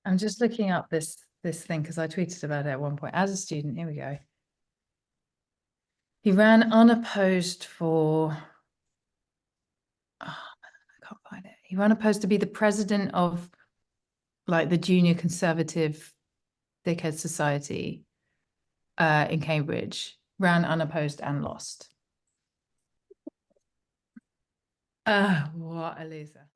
I'm just looking up this thing because I tweeted about it at one point. As a student, here we go. He ran unopposed for, I can't find it. He ran unopposed to be the president of like the Junior Conservative Dickhead Society in Cambridge. Ran unopposed and lost. What a loser.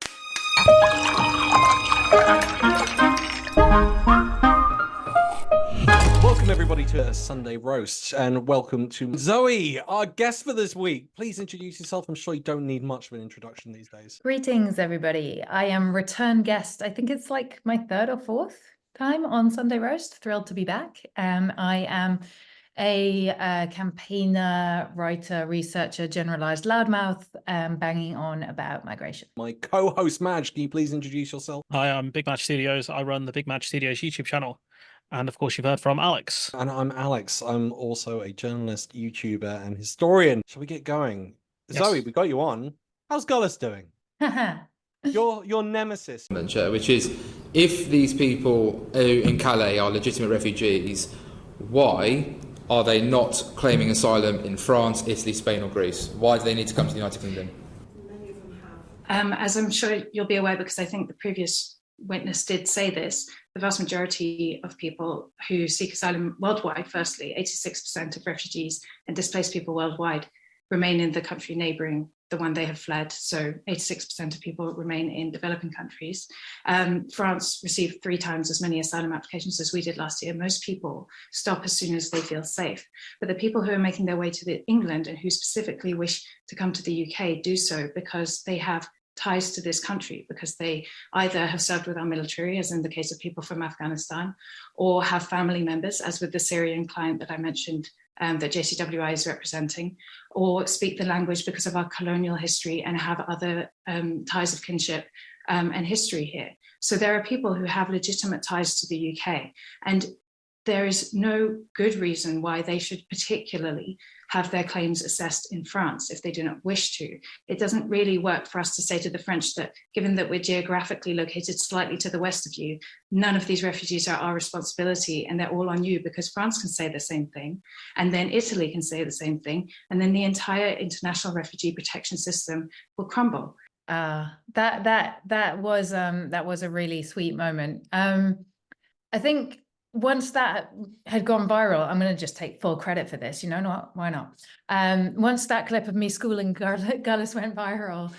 Welcome everybody to a Sunday roast, and welcome to Zoe, our guest for this week. Please introduce yourself. I'm sure you don't need much of an introduction these days. Greetings, everybody. I am return guest. I think it's like my third or fourth time on Sunday roast. Thrilled to be back. I am a campaigner, writer, researcher, generalized loudmouth, banging on about migration. My co-host Madge, can you please introduce yourself? Hi, I'm Big Match Studios. I run the Big Match Studios YouTube channel. And of course, you've heard from Alex. And I'm Alex. I'm also a journalist, YouTuber, and historian. Shall we get going? Yes. Zoe, we got you on. How's Gullis doing? your nemesis. Which is, if these people in Calais are legitimate refugees, why are they not claiming asylum in France, Italy, Spain or Greece? Why do they need to come to the United Kingdom? Many of them have. As I'm sure you'll be aware, because I think the previous witness did say this, the vast majority of people who seek asylum worldwide, firstly, 86% of refugees and displaced people worldwide remain in the country neighbouring the one they have fled. So 86% of people remain in developing countries. France received 3 times as many asylum applications as we did last year. Most people stop as soon as they feel safe. But the people who are making their way to England and who specifically wish to come to the UK do so because they have ties to this country, because they either have served with our military, as in the case of people from Afghanistan, or have family members, as with the Syrian client that I mentioned that JCWI is representing, or speak the language because of our colonial history and have other ties of kinship and history here. So there are people who have legitimate ties to the UK, and there is no good reason why they should particularly have their claims assessed in France if they do not wish to. It doesn't really work for us to say to the French that, given that we're geographically located slightly to the west of you, none of these refugees are our responsibility and they're all on you, because France can say the same thing, and then Italy can say the same thing, and then the entire international refugee protection system will crumble. That was a really sweet moment. I think once that had gone viral, I'm going to just take full credit for this, you know, why not? Once that clip of me schooling Gullis went viral,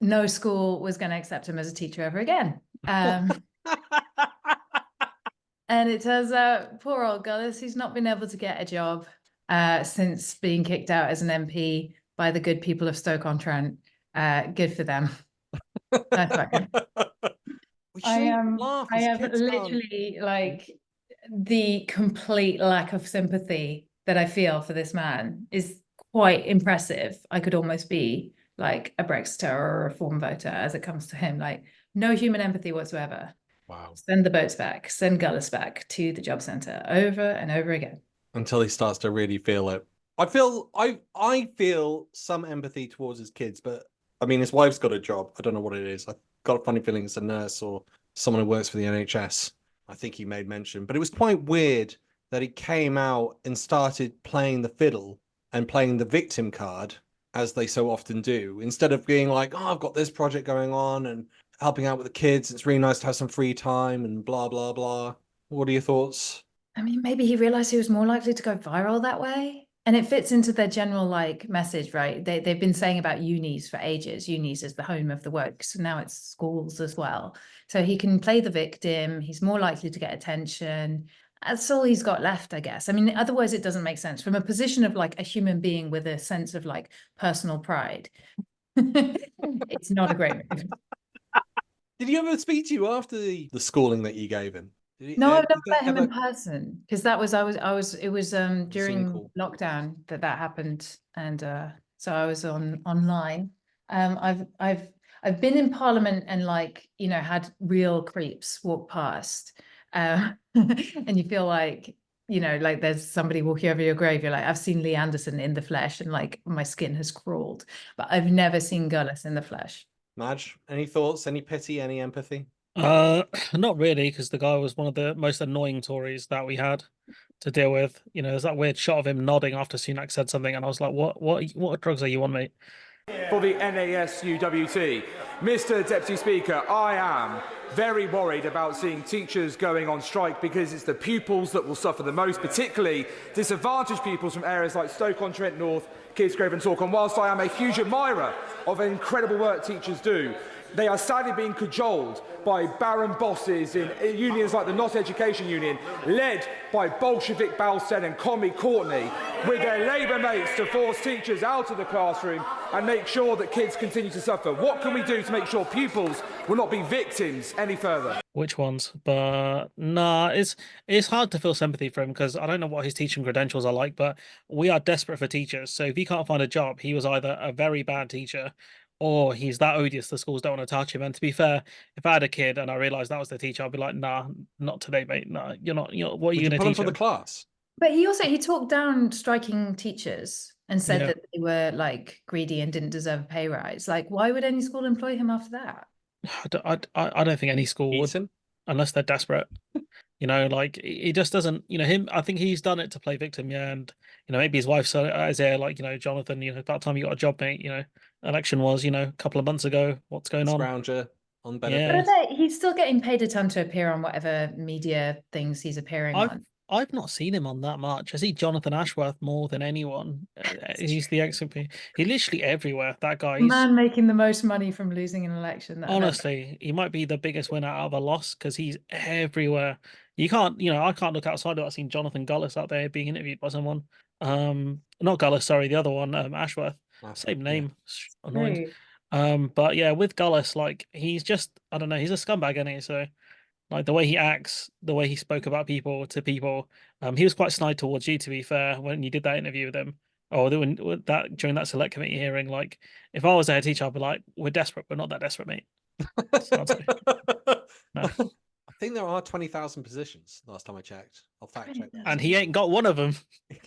no school was going to accept him as a teacher ever again. And it turns out, poor old Gullis, he's not been able to get a job since being kicked out as an MP by the good people of Stoke-on-Trent. Good for them. I have literally like the complete lack of sympathy that I feel for this man is quite impressive. I could almost be like a Brexiter or a Reform voter as it comes to him. Like, no human empathy whatsoever. Wow. Send the boats back, send Gullis back to the job centre over and over again. Until he starts to really feel it. I feel some empathy towards his kids, but I mean, his wife's got a job. I don't know what it is. I've got a funny feeling it's a nurse or someone who works for the NHS. I think he made mention, but it was quite weird that he came out and started playing the fiddle and playing the victim card, as they so often do, instead of being like, oh, I've got this project going on and helping out with the kids. It's really nice to have some free time and blah, blah, blah. What are your thoughts? I mean, maybe he realized he was more likely to go viral that way. And it fits into their general like message, right? They've been saying about unis for ages. Unis is the home of the woke. So now it's schools as well. So he can play the victim. He's more likely to get attention. That's all he's got left, I guess. I mean, otherwise it doesn't make sense. From a position of like a human being with a sense of like personal pride, it's not a great move. Did he ever speak to you after the schooling that you gave him? No, I've never met him in person, because it was during lockdown that happened, and so I was online. I've been in Parliament and like, you know, had real creeps walk past, and you feel like, you know, like there's somebody walking over your grave. You're like, I've seen Lee Anderson in the flesh and like my skin has crawled, but I've never seen Gullis in the flesh. Madge, any thoughts, any pity, any empathy? Not really, because the guy was one of the most annoying Tories that we had to deal with. You know, there's that weird shot of him nodding after Sunak said something, and I was like, what drugs are you on, mate? For the NASUWT. Mr. Deputy Speaker, I am very worried about seeing teachers going on strike because it's the pupils that will suffer the most, particularly disadvantaged pupils from areas like Stoke-on-Trent North, Kidsgrove and Torquay. And whilst I am a huge admirer of the incredible work teachers do, they are sadly being cajoled by barren bosses in unions like the Not Education Union, led by Bolshevik Balsen and Commie Courtney, with their Labour mates to force teachers out of the classroom and make sure that kids continue to suffer. What can we do to make sure pupils will not be victims any further? Which ones? But nah, it's hard to feel sympathy for him because I don't know what his teaching credentials are like, but we are desperate for teachers. So if he can't find a job, he was either a very bad teacher or he's that odious the schools don't want to touch him. And to be fair, if I had a kid and I realized that was the teacher, I'd be like, nah, not today, mate. Nah, you're not. What are you going to put him teach for the him? class? But he talked down striking teachers and said Yeah. that they were like greedy and didn't deserve a pay rise. Like, why would any school employ him after that? I don't think any school would, Eat him? unless they're desperate. You know, like he just doesn't. You know, him. I think he's done it to play victim. Yeah, and you know, maybe his wife is there. Like, you know, Jonathan. You know, about time you got a job, mate. You know, election was, you know, a couple of months ago. What's going on? Scrounger on Yeah. benefits. But he's still getting paid a ton to appear on whatever media things he's appearing on. I've not seen him on that much. I see Jonathan Ashworth more than anyone. He's the ex-MP. He's literally everywhere. That guy. The man making the most money from losing an election. Honestly, he might be the biggest winner out of a loss because he's everywhere. You can't, you know, I can't look outside without seeing Jonathan Gullis out there being interviewed by someone. Not Gullis, sorry, the other one, Ashworth. Same Yeah. name. Annoying. True. But yeah, with Gullis, like he's just, I don't know, he's a scumbag, isn't he? So like the way he acts, the way he spoke about people to people, he was quite snide towards you, to be fair, when you did that interview with him. Or that during that select committee hearing, like if I was a head teacher, I'd be like, "We're desperate, we're not that desperate, mate." So I'd say, no. I think there are 20,000 positions last time I checked. I'll fact check that. And he ain't got one of them. He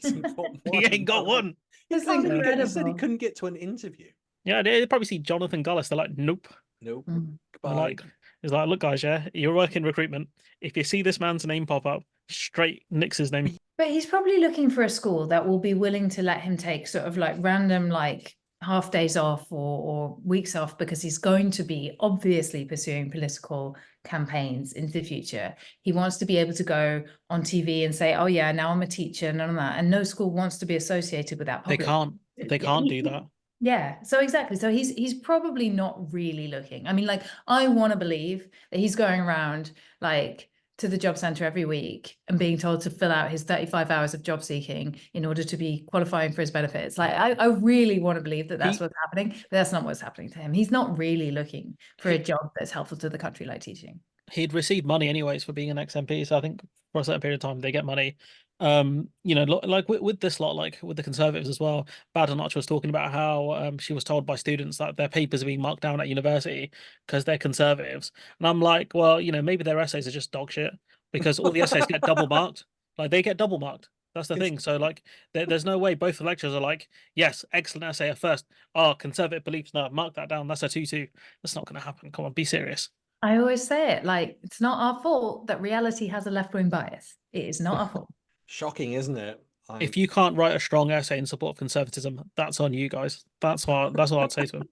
He ain't got one. He That's said he incredible. couldn't get to an interview. Yeah, they'd probably see Jonathan Gullis. They're like, "Nope." Nope. Mm. They're Goodbye. like, it's like, "Look, guys, yeah, you're working recruitment. If you see this man's name pop up, straight nix his name." But he's probably looking for a school that will be willing to let him take sort of like random like half days off or weeks off because he's going to be obviously pursuing political campaigns into the future. He wants to be able to go on TV and say, "Oh yeah, now I'm a teacher," none of that. And no school wants to be associated with that. They can't. They can't do that. Yeah, so exactly. So he's probably not really looking. I mean, like, I want to believe that he's going around like to the job center every week and being told to fill out his 35 hours of job seeking in order to be qualifying for his benefits. Like, I really want to believe that that's what's happening, but that's not what's happening to him. He's not really looking for a job that's helpful to the country like teaching. He'd received money anyways for being an ex-MP, so I think for a certain period of time they get money. You know, like with this lot, like with the Conservatives as well. Badenoch was talking about how she was told by students that their papers are being marked down at university because they're Conservatives, and I'm like, well, you know, maybe their essays are just dog shit because all the essays get double marked. Like they get double marked. That's the thing. So like, there's no way both the lecturers are like, yes, excellent essay at first. Oh, conservative beliefs, no, mark that down. That's a 2-2. That's not going to happen. Come on, be serious. I always say it, like, it's not our fault that reality has a left-wing bias. It is not our fault. Shocking, isn't it? If you can't write a strong essay in support of conservatism, that's on you guys. That's what I'd say to them.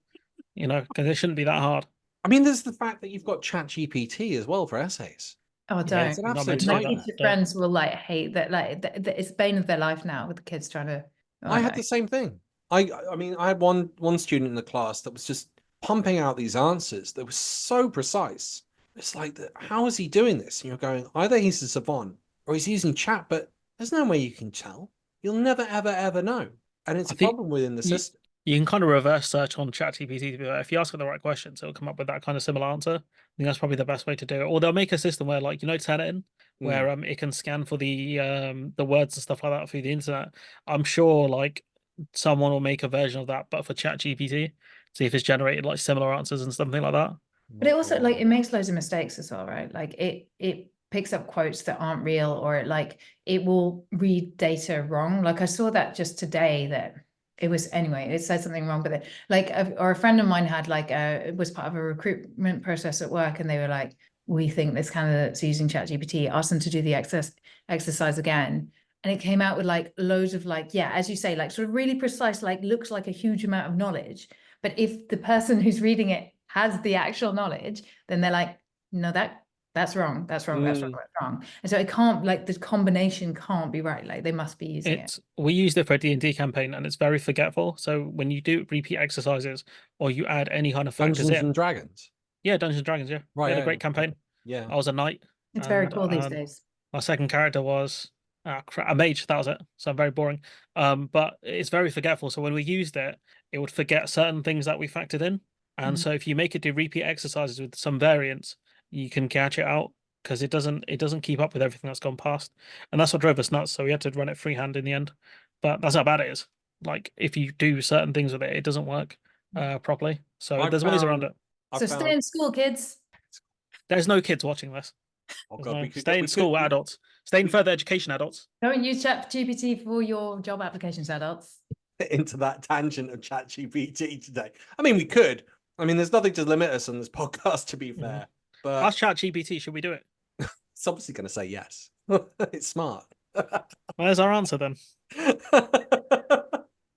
You know, because it shouldn't be that hard. I mean, there's the fact that you've got ChatGPT as well for essays. Oh, Yeah, don't. it's an not absolute meant to do My that. teacher friends will like hate that. Like it's bane of their life now with the kids trying to. I had the same thing. I mean, I had one student in the class that was just pumping out these answers that were so precise. It's like, how is he doing this? And you're going, either he's a savant or he's using chat, but there's no way you can tell. You'll never, ever, ever know. And it's a problem within the system. You can kind of reverse search on ChatGPT. If you ask it the right questions, it'll come up with that kind of similar answer. I think that's probably the best way to do it. Or they'll make a system where, like, you know, Tenetin, where it can scan for the words and stuff like that through the internet. I'm sure like someone will make a version of that, but for ChatGPT, see if it's generated like similar answers and something like that. But it also like it makes loads of mistakes as well, right? Like it picks up quotes that aren't real, or it will read data wrong. Like I saw that just today that it said something wrong, but or a friend of mine had it was part of a recruitment process at work, and they were like, we think this candidate's using ChatGPT, asked them to do the exercise again. And it came out with like loads of like, yeah, as you say, like sort of really precise, like looks like a huge amount of knowledge. But if the person who's reading it has the actual knowledge, then they're like, no, that's wrong. That's wrong. That's wrong. That's wrong. And so it can't, like, the combination can't be right. Like they must be using it. We used it for a D&D campaign, and it's very forgetful. So when you do repeat exercises or you add any kind of factors Dungeons in, and Dragons. yeah, Dungeons and Dragons, yeah, Right, we had a yeah, great campaign. Yeah. I was a knight. It's very and, cool these days. My second character was a mage. That was it. So very boring. But it's very forgetful. So when we used it, it would forget certain things that we factored in. And so if you make it do repeat exercises with some variants, you can catch it out, because it doesn't keep up with everything that's gone past. And that's what drove us nuts. So we had to run it freehand in the end. But that's how bad it is. Like if you do certain things with it, it doesn't work properly. So there's ways around it. So stay in school, kids. There's no kids watching this. Oh God, Stay in school, adults. Stay in further education, adults. Don't use ChatGPT for your job applications, adults. into that tangent of ChatGPT today. I mean, we could. I mean, there's nothing to limit us on this podcast, to be fair. But Ask ChatGPT, should we do it? it's obviously going to say yes. It's smart. Where's our answer then?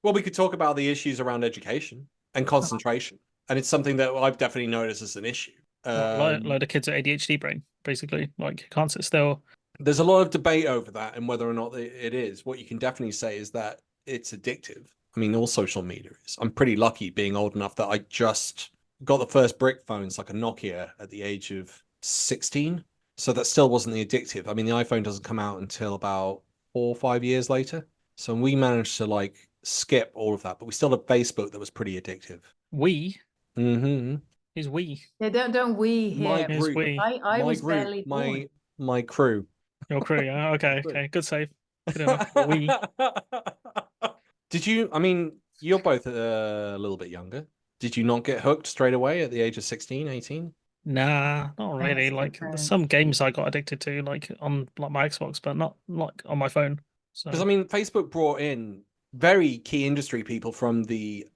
Well, we could talk about the issues around education and concentration, and it's something that I've definitely noticed as an issue. Load of kids with ADHD brain, basically. Like, can't sit still. There's a lot of debate over that and whether or not it is. What you can definitely say is that it's addictive. I mean, all social media is. I'm pretty lucky being old enough that I just got the first brick phones, like a Nokia, at the age of 16. So that still wasn't the addictive. I mean, the iPhone doesn't come out until about 4 or 5 years later. So we managed to like skip all of that, but we still had Facebook that was pretty addictive. We? Mm-hmm. Is we? Yeah, don't we here. My Is group. we? I My was group. barely born. My crew. Your crew, yeah. Okay, okay. Good save. Good enough. We. Did you, I mean, you're both a little bit younger. Did you not get hooked straight away at the age of 16, 18? Nah, not really. That's Like, different. there's some games I got addicted to, like on like my Xbox, but not like on my phone. So Because I mean, Facebook brought in very key industry people from the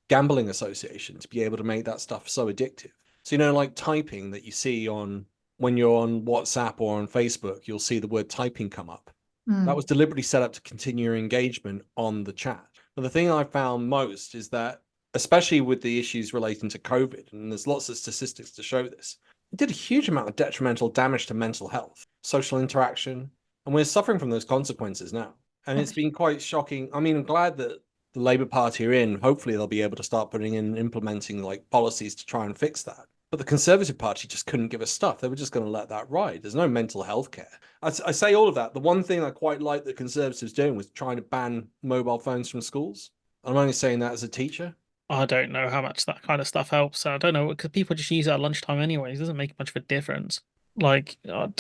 gambling association to be able to make that stuff so addictive. So, you know, like typing that you see on when you're on WhatsApp or on Facebook, you'll see the word typing come up. That was deliberately set up to continue your engagement on the chat. But the thing I found most is that, especially with the issues relating to COVID, and there's lots of statistics to show this, it did a huge amount of detrimental damage to mental health, social interaction, and we're suffering from those consequences now. And it's been quite shocking. I mean, I'm glad that the Labour Party are in. Hopefully they'll be able to start putting in and implementing like policies to try and fix that. But the Conservative Party just couldn't give a stuff. They were just going to let that ride. There's no mental health care. I say all of that. The one thing I quite liked the Conservatives doing was trying to ban mobile phones from schools. I'm only saying that as a teacher. I don't know how much that kind of stuff helps. I don't know, because people just use it at lunchtime anyways. It doesn't make much of a difference. Like, you know,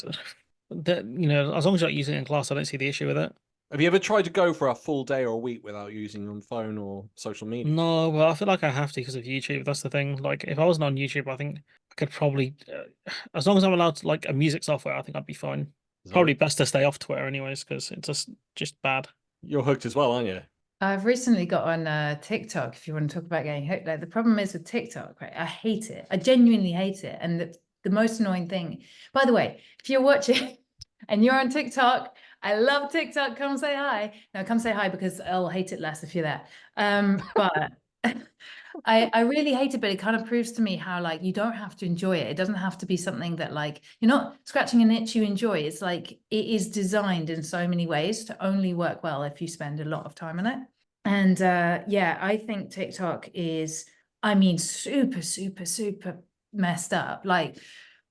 as long as you're not using it in class, I don't see the issue with it. Have you ever tried to go for a full day or a week without using your phone or social media? No, well, I feel like I have to because of YouTube. That's the thing. Like, if I wasn't on YouTube, I think I could probably, as long as I'm allowed to like a music software, I think I'd be fine. Probably best to stay off Twitter anyways, because it's just bad. You're hooked as well, aren't you? I've recently got on TikTok, if you want to talk about getting hooked. Like, the problem is with TikTok, right? I hate it. I genuinely hate it. And the most annoying thing, by the way, if you're watching and you're on TikTok, I love TikTok. Come say hi. No, come say hi because I'll hate it less if you're there. But I really hate it, but it kind of proves to me how like you don't have to enjoy it. It doesn't have to be something that like you're not scratching an itch you enjoy. It's like it is designed in so many ways to only work well if you spend a lot of time on it. And yeah, I think TikTok is, I mean, super, super, super messed up. Like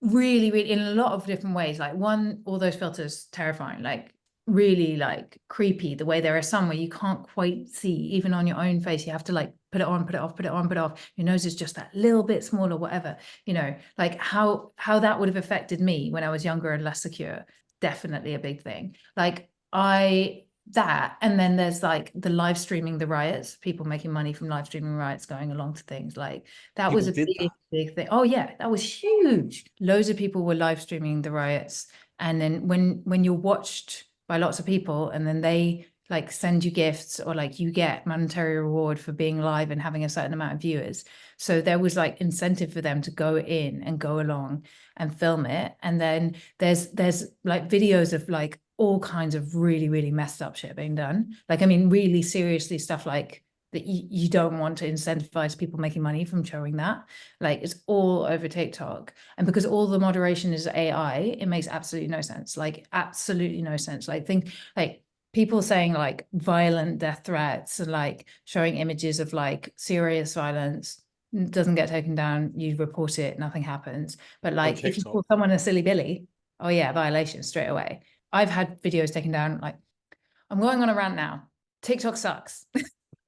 really, really in a lot of different ways. Like one, all those filters terrifying. Like really like creepy, the way there are some where you can't quite see even on your own face. You have to like put it on, put it off, put it on, put it off. Your nose is just that little bit smaller, whatever, you know, like how that would have affected me when I was younger and less secure. Definitely a big thing. Like that, and then there's like the live streaming the riots, people making money from live streaming riots, going along to things like that. People was a big thing. Oh yeah, that was huge. Loads of people were live streaming the riots, and then when you're watched by lots of people and then they like send you gifts, or like you get monetary reward for being live and having a certain amount of viewers. So there was like incentive for them to go in and go along and film it. And then there's like videos of like all kinds of really, really messed up shit being done. Like, I mean, really seriously stuff like that you don't want to incentivize people making money from showing that. Like, it's all over TikTok. And because all the moderation is AI, it makes absolutely no sense. Like, absolutely no sense. Like, think like people saying like violent death threats and like showing images of like serious violence doesn't get taken down. You report it, nothing happens. But like, if you call someone a silly billy, oh yeah, violation straight away. I've had videos taken down. Like, I'm going on a rant now. TikTok sucks.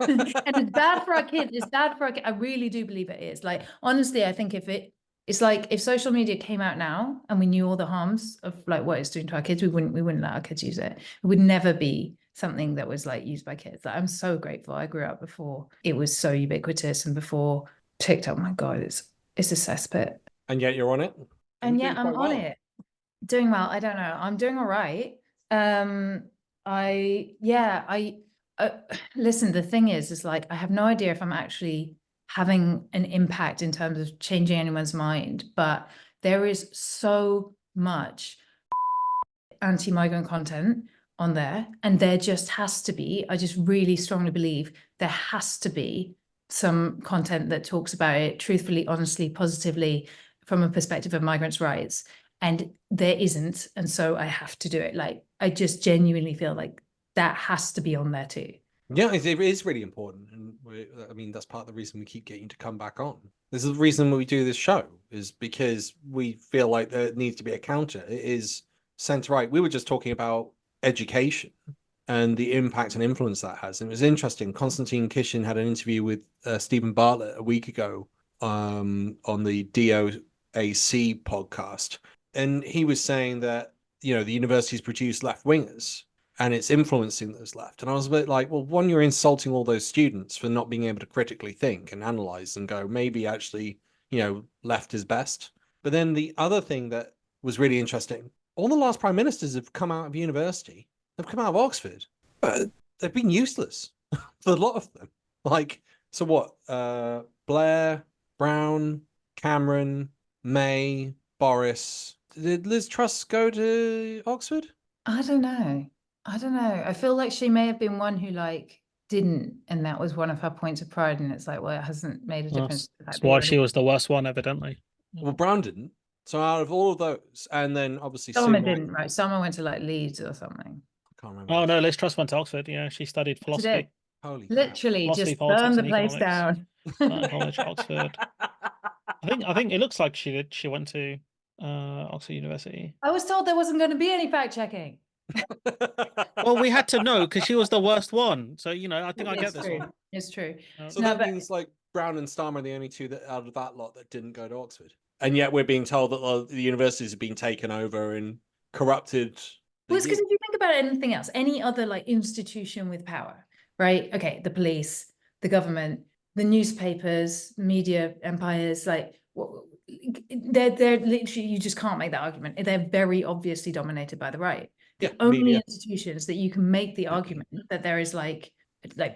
And it's bad for our kids. It's bad for our kids. I really do believe it is. Like, honestly, I think it's like if social media came out now and we knew all the harms of like what it's doing to our kids, we wouldn't let our kids use it. It would never be something that was like used by kids. Like, I'm so grateful. I grew up before it was so ubiquitous and before TikTok. My God, it's a cesspit. And yet you're on it. And yet I'm on it. Doing well. I don't know. I'm doing all right. Listen, the thing is like, I have no idea if I'm actually having an impact in terms of changing anyone's mind, but there is so much anti-migrant content on there, and there just has to be, I just really strongly believe there has to be some content that talks about it truthfully, honestly, positively, from a perspective of migrants' rights. And there isn't, and so I have to do it. Like, I just genuinely feel like that has to be on there too. Yeah, it is really important, and I mean that's part of the reason we keep getting you to come back on. This is the reason we do this show, is because we feel like there needs to be a counter. It is centre right. We were just talking about education and the impact and influence that has. And it was interesting. Konstantin Kishin had an interview with Stephen Bartlett a week ago on the DOAC podcast, and he was saying that, you know, the universities produce left wingers and it's influencing those left. And I was a bit like, well, one, you're insulting all those students for not being able to critically think and analyze and go, maybe actually, you know, left is best. But then the other thing that was really interesting, all the last prime ministers have come out of university. They've come out of Oxford. They've been useless for a lot of them. Like, so what? Blair, Brown, Cameron, May, Boris. Did Liz Truss go to Oxford? I don't know. I feel like she may have been one who like didn't, and that was one of her points of pride. And it's like, well, it hasn't made a difference. That's why she was the worst one, evidently. Well, Brown didn't. So out of all of those, and then obviously Summer didn't, right? Summer went to like Leeds or something. I can't remember. Oh no, Liz Truss went to Oxford. Yeah, she studied philosophy. Holy literally Philosophy, just politics, burn the and place economics. down. College, Oxford. I think it looks like she did. She went to Oxford University. I was told there wasn't going to be any fact checking. Well, we had to know because she was the worst one. So, you know, I think I get this one. It's true. So that means like Brown and Starmer are the only two that out of that lot that didn't go to Oxford. And yet we're being told that the universities have been taken over and corrupted. Well, it's because if you think about anything else, any other like institution with power, right? Okay, the police, the government, the newspapers, media empires, like they're literally, you just can't make that argument. They're very obviously dominated by the right. The only institutions that you can make the argument that there is like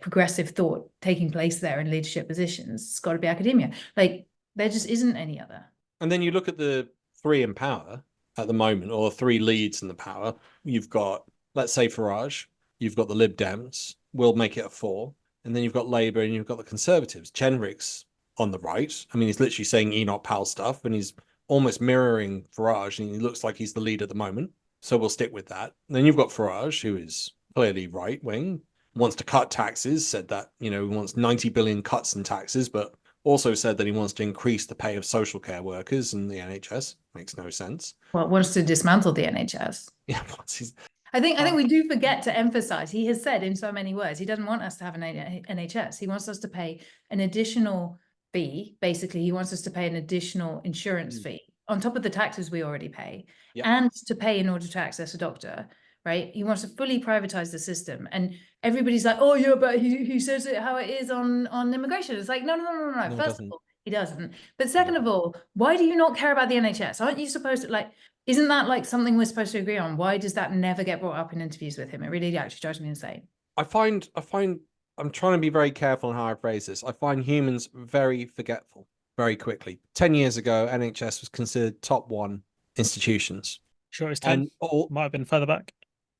progressive thought taking place there in leadership positions, it's got to be academia. Like, there just isn't any other. And then you look at the three in power at the moment, or three leads in the power. You've got, let's say, Farage. You've got the Lib Dems. We'll make it a 4. And then you've got Labour and you've got the Conservatives. Jenrick's on the right. I mean, he's literally saying Enoch Powell stuff, and he's almost mirroring Farage, and he looks like he's the lead at the moment. So we'll stick with that. And then you've got Farage, who is clearly right-wing, wants to cut taxes, said that, you know, he wants 90 billion cuts in taxes, but also said that he wants to increase the pay of social care workers and the NHS. Makes no sense. Well, wants to dismantle the NHS. Yeah, I think we do forget to emphasize, he has said in so many words, he doesn't want us to have an NHS. He wants us to pay an additional fee. Basically, he wants us to pay an additional insurance fee on top of the taxes we already pay, and to pay in order to access a doctor, right? He wants to fully privatize the system. And everybody's like, oh yeah, but he says it how it is on immigration. It's like, no. First of all, he doesn't. But second of all, why do you not care about the NHS? Aren't you supposed to, like, isn't that like something we're supposed to agree on? Why does that never get brought up in interviews with him? It really actually drives me insane. I find I'm trying to be very careful in how I phrase this. I find humans very forgetful very quickly. 10 years ago, NHS was considered top 1 institutions. Sure, it's 10. And all Might have been further back.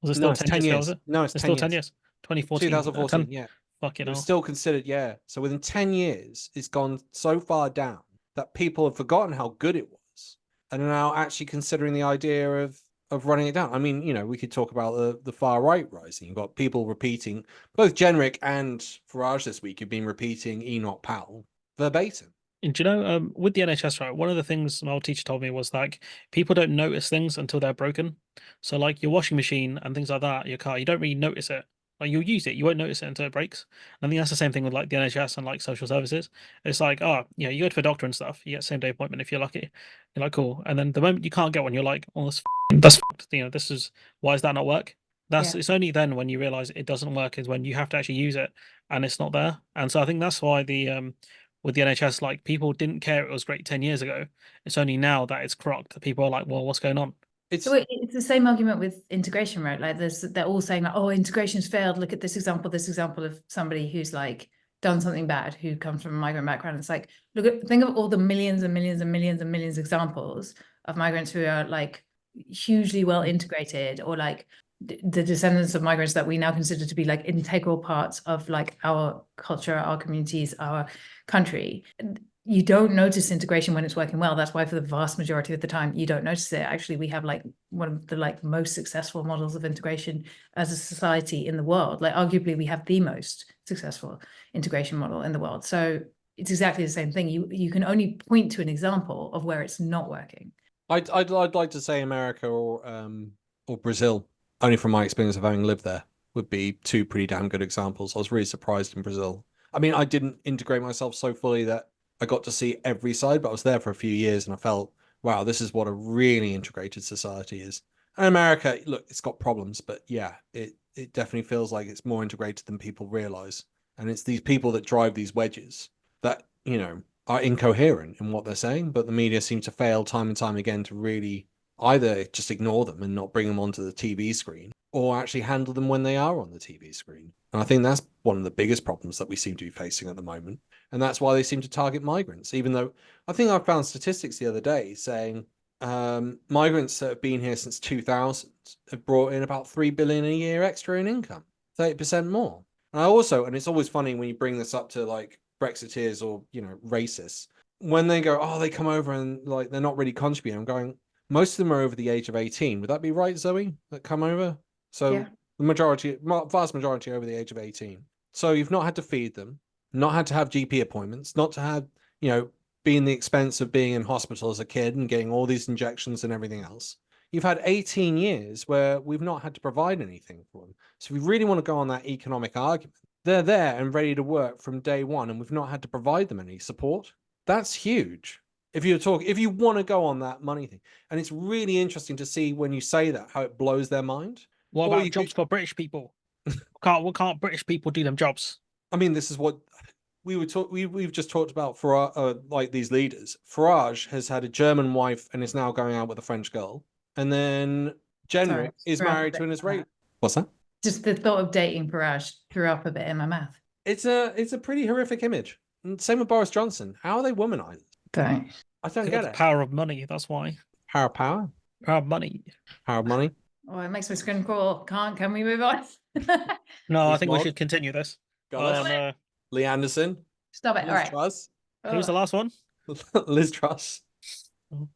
Was it no, still it's 10 10 years ago, was years. it? No, it's It's 10 still years. 10 years. 2014. 2014, 10. yeah. Fucking It was hell. still considered, yeah. So within 10 years, it's gone so far down that people have forgotten how good it was and are now actually considering the idea of running it down. I mean, you know, we could talk about the far right rising. You've got people repeating, both Jenrick and Farage this week have been repeating Enoch Powell verbatim. And do you know, with the NHS, right, one of the things my old teacher told me was like people don't notice things until they're broken. So like your washing machine and things like that, your car, you don't really notice it. Like you'll use it, you won't notice it until it breaks. I think that's the same thing with like the NHS and like social services. It's like, oh, you know, you go to a doctor and stuff, you get same day appointment if you're lucky. You're like, cool. And then the moment you can't get one, you're like, oh, that's fucked. You know, this is why does that not work? That's Yeah. it's only then when you realize it doesn't work is when you have to actually use it and it's not there. And so I think that's why the with the NHS, like people didn't care it was great 10 years ago. It's only now that it's crocked that people are like, well, what's going on? So it's the same argument with integration, right? Like they're all saying like, oh, integration's failed. Look at this example of somebody who's like done something bad, who comes from a migrant background. It's like, think of all the millions and millions and millions and millions of examples of migrants who are like hugely well integrated, or like the descendants of migrants that we now consider to be like integral parts of like our culture, our communities, our country. You don't notice integration when it's working well. That's why for the vast majority of the time you don't notice it. Actually, we have like one of the like most successful models of integration as a society in the world. Like arguably we have the most successful integration model in the world. So it's exactly the same thing. You can only point to an example of where it's not working. I'd like to say America or Brazil, only from my experience of having lived there, would be 2 pretty damn good examples. I was really surprised in Brazil. I mean, I didn't integrate myself so fully that I got to see every side, but I was there for a few years and I felt, wow, this is what a really integrated society is. And America, look, it's got problems, but yeah, it definitely feels like it's more integrated than people realize. And it's these people that drive these wedges that, you know, are incoherent in what they're saying, but the media seem to fail time and time again to really either just ignore them and not bring them onto the TV screen, or actually handle them when they are on the TV screen. And I think that's one of the biggest problems that we seem to be facing at the moment. And that's why they seem to target migrants, even though I think I found statistics the other day saying migrants that have been here since 2000 have brought in about 3 billion a year extra in income, 30% more. And it's always funny when you bring this up to like Brexiteers or, you know, racists, when they go, oh, they come over and like they're not really contributing. I'm going, most of them are over the age of 18. Would that be right, Zoe, that come over? So Yeah. the vast majority over the age of 18. So you've not had to feed them, not had to have GP appointments, not to have, you know, being the expense of being in hospital as a kid and getting all these injections and everything else. You've had 18 years where we've not had to provide anything for them. So if we really want to go on that economic argument, they're there and ready to work from day one, and we've not had to provide them any support. That's huge. If you want to go on that money thing. And it's really interesting to see when you say that, how it blows their mind. What Or about you jobs could- for British people? Can't British people do them jobs? I mean, this is what we've just talked about for like these leaders. Farage has had a German wife and is now going out with a French girl. And then Jenrick is threw up a married bit to an in my Israeli. mouth. What's that? Just the thought of dating Farage threw up a bit in my mouth. It's a pretty horrific image. And same with Boris Johnson. How are they womanized? Don't. I don't They've got get the it. power of money. That's why. Power, Power of money. power of money. Oh, it makes my skin crawl. Can we move on? No, I He's think we mod. should continue this. Gullis, Lee Anderson, Stop it. Liz All right. Truss, Who's the last one? Liz Truss, Oh.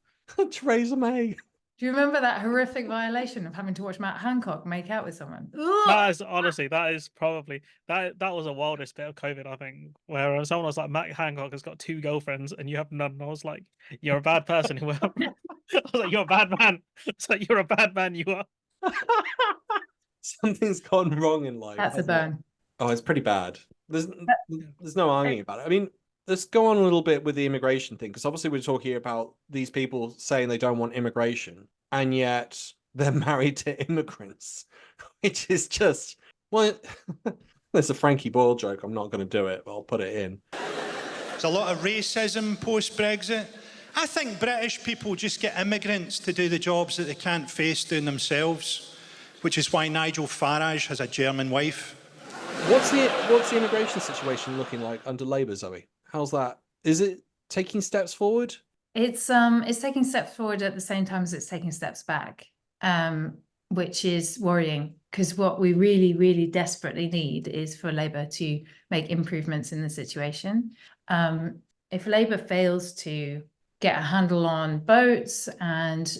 Theresa May. Do you remember that horrific violation of having to watch Matt Hancock make out with someone? That is honestly, that is probably that was the wildest bit of COVID, I think, where someone was like, Matt Hancock has got 2 girlfriends and you have none. And I was like, you're a bad person. I was like, you're a bad man. It's like, you're a bad man. You are. Something's gone wrong in life. That's a hasn't it? burn. Oh, it's pretty bad. There's no arguing about it. I mean, let's go on a little bit with the immigration thing, because obviously we're talking about these people saying they don't want immigration, and yet they're married to immigrants, which is just, well, there's a Frankie Boyle joke. I'm not going to do it, but I'll put it in. There's a lot of racism post-Brexit. I think British people just get immigrants to do the jobs that they can't face doing themselves, which is why Nigel Farage has a German wife. What's the immigration situation looking like under Labour, Zoe? How's that? Is it taking steps forward? It's taking steps forward at the same time as it's taking steps back, which is worrying, because what we really, really desperately need is for Labour to make improvements in the situation. If Labour fails to get a handle on boats and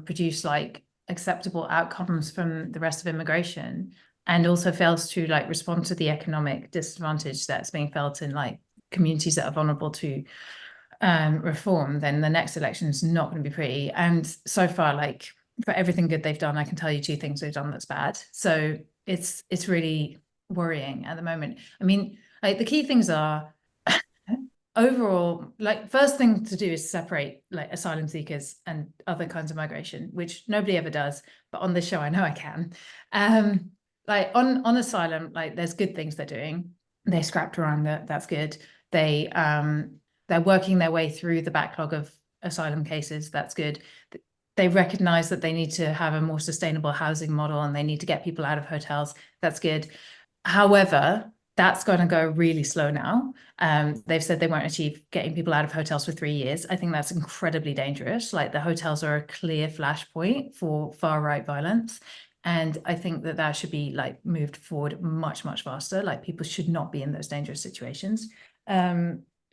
produce like acceptable outcomes from the rest of immigration, and also fails to like respond to the economic disadvantage that's being felt in like communities that are vulnerable to reform, then the next election is not going to be pretty. And so far, like for everything good they've done, I can tell you 2 things they've done that's bad. So it's really worrying at the moment. I mean, like the key things are overall, like first thing to do is separate like asylum seekers and other kinds of migration, which nobody ever does, but on this show I know I can. Like on asylum, like there's good things they're doing. They scrapped around that's good. They're working their way through the backlog of asylum cases. That's good. They recognize that they need to have a more sustainable housing model and they need to get people out of hotels. That's good. However, that's going to go really slow now. They've said they won't achieve getting people out of hotels for 3 years. I think that's incredibly dangerous. Like the hotels are a clear flashpoint for far-right violence. And I think that should be like moved forward much, much faster. Like people should not be in those dangerous situations.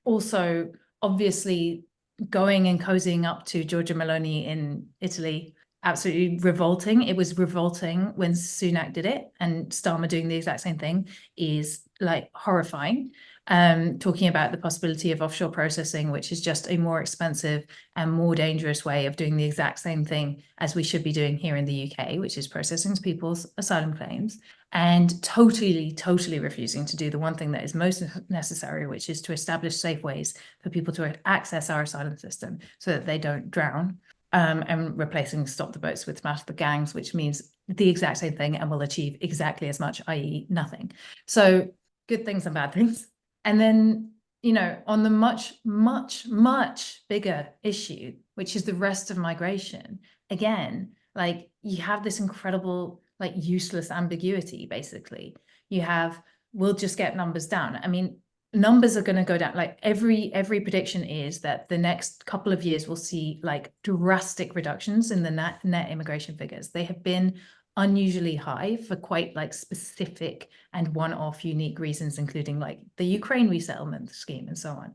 Also, obviously, going and cozying up to Giorgia Meloni in Italy, absolutely revolting. It was revolting when Sunak did it, and Starmer doing the exact same thing is like horrifying. Talking about the possibility of offshore processing, which is just a more expensive and more dangerous way of doing the exact same thing as we should be doing here in the UK, which is processing people's asylum claims, and totally refusing to do the one thing that is most necessary, which is to establish safe ways for people to access our asylum system so that they don't drown, and replacing stop the boats with smash the gangs, which means the exact same thing and will achieve exactly as much, i.e. nothing. So good things and bad things. And then, you know, on the much bigger issue, which is the rest of migration, again, like you have this incredible, like useless ambiguity, basically. You have, we'll just get numbers down. I mean, numbers are going to go down. Like every prediction is that the next couple of years we'll see like drastic reductions in the net immigration figures. They have been unusually high for quite like specific and one-off unique reasons, including like the Ukraine resettlement scheme and so on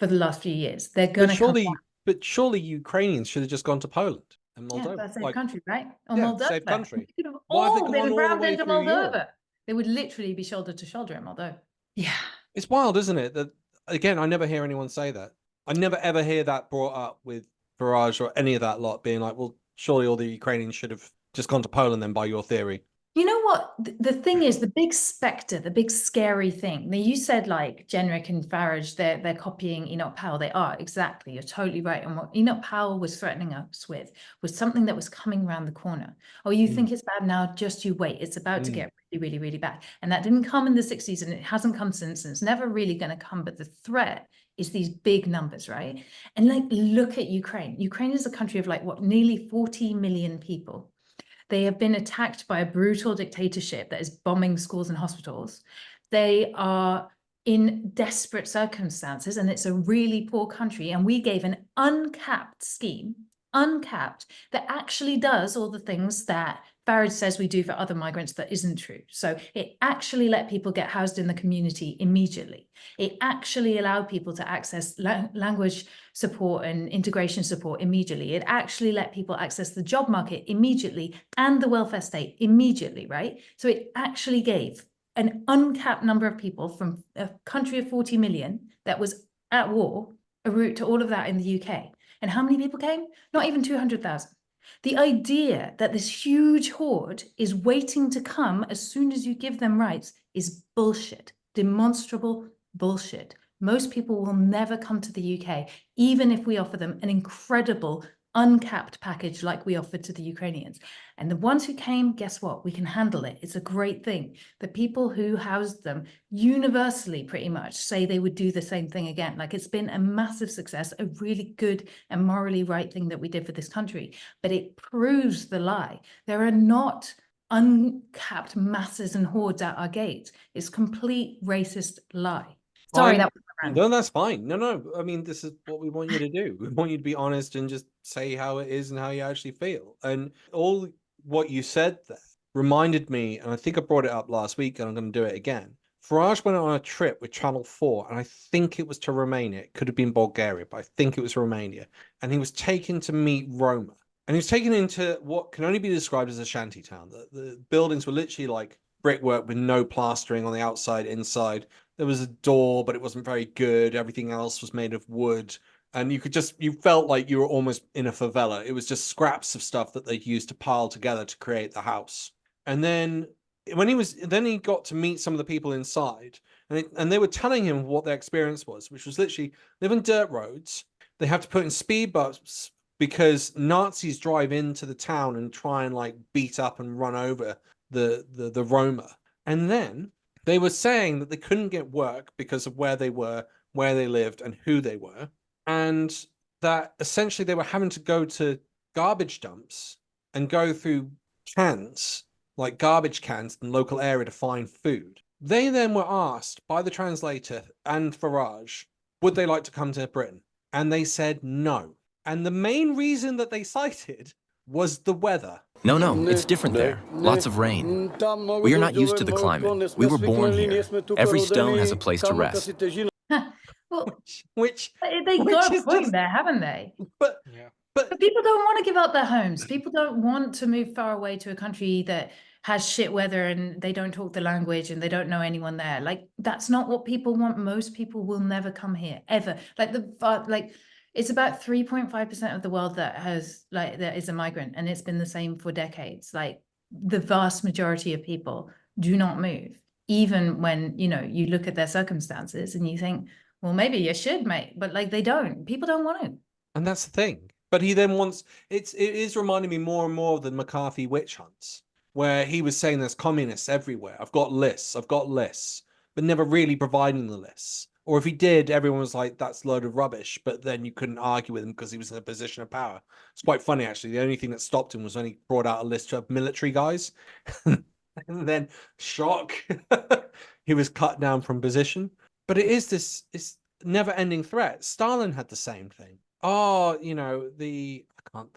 for the last few years. They're going to but surely Ukrainians should have just gone to Poland and Moldova. Yeah, that's a safe country, right? Or yeah, Moldova. safe country. They could have Why have they all gone been all the rammed way into through Moldova. Europe? They would literally be shoulder to shoulder in Moldova. Yeah. It's wild, isn't it? That again, I never hear anyone say that. I never ever hear that brought up with Farage or any of that lot being like, well, surely all the Ukrainians should have just gone to Poland then by your theory. You know what? The thing is, the big spectre, the big scary thing. Now, you said like Jenrick and Farage, they're copying Enoch Powell. They are, exactly. You're totally right. And what Enoch Powell was threatening us with was something that was coming around the corner. Oh, you think it's bad now? Just you wait. It's about to get really, really, really bad. And that didn't come in the 60s, and it hasn't come since, and it's never really going to come. But the threat is these big numbers, right? And like, look at Ukraine. Ukraine is a country of like what, nearly 40 million people. They have been attacked by a brutal dictatorship that is bombing schools and hospitals. They are in desperate circumstances, and it's a really poor country. And we gave an uncapped scheme, uncapped, that actually does all the things that Farage says we do for other migrants that isn't true. So it actually let people get housed in the community immediately. It actually allowed people to access language support and integration support immediately. It actually let people access the job market immediately and the welfare state immediately, right? So it actually gave an uncapped number of people from a country of 40 million that was at war a route to all of that in the UK. And how many people came? Not even 200,000. The idea that this huge horde is waiting to come as soon as you give them rights is bullshit, demonstrable bullshit. Most people will never come to the UK, even if we offer them an incredible uncapped package like we offered to the Ukrainians. And the ones who came, guess what? We can handle it. It's a great thing. The people who housed them universally pretty much say they would do the same thing again. Like, it's been a massive success, a really good and morally right thing that we did for this country. But it proves the lie. There are not uncapped masses and hordes at our gates. It's complete racist lie. Sorry, that was my rant. No, that's fine. No. I mean, this is what we want you to do. We want you to be honest and just say how it is and how you actually feel. And all what you said there reminded me, and I think I brought it up last week, and I'm going to do it again. Farage went on a trip with Channel 4, and I think it was to Romania. It could have been Bulgaria, but I think it was Romania. And he was taken to meet Roma. And he was taken into what can only be described as a shanty town. The buildings were literally like brickwork with no plastering on the outside, inside. There was a door, but it wasn't very good. Everything else was made of wood. And you felt like you were almost in a favela. It was just scraps of stuff that they'd used to pile together to create the house. And then he got to meet some of the people inside, and they were telling him what their experience was, which was literally live on dirt roads. They have to put in speed bumps because Nazis drive into the town and try and like beat up and run over the Roma. And then they were saying that they couldn't get work because of where they were, where they lived, and who they were. And that essentially they were having to go to garbage dumps and go through cans, like garbage cans in the local area, to find food. They then were asked by the translator and Farage, would they like to come to Britain? And they said no. And the main reason that they cited was the weather. No, it's different there. Lots of rain. We are not used to the climate. We were born here. Every stone has a place to rest. Well, Which they got a point there, haven't they? But people don't want to give up their homes. People don't want to move far away to a country that has shit weather and they don't talk the language and they don't know anyone there. Like, that's not what people want. Most people will never come here, ever. It's about 3.5% of the world that is a migrant, and it's been the same for decades. Like, the vast majority of people do not move, even when, you look at their circumstances and you think, well, maybe you should, mate. But like, they don't. People don't want to. And that's the thing. But he then wants, it is reminding me more and more of the McCarthy witch hunts, where he was saying there's communists everywhere. I've got lists, but never really providing the lists. Or if he did, everyone was like, that's a load of rubbish. But then you couldn't argue with him because he was in a position of power. It's quite funny, actually. The only thing that stopped him was when he brought out a list of military guys. And then, shock, he was cut down from position. But it is this never-ending threat. Stalin had the same thing. The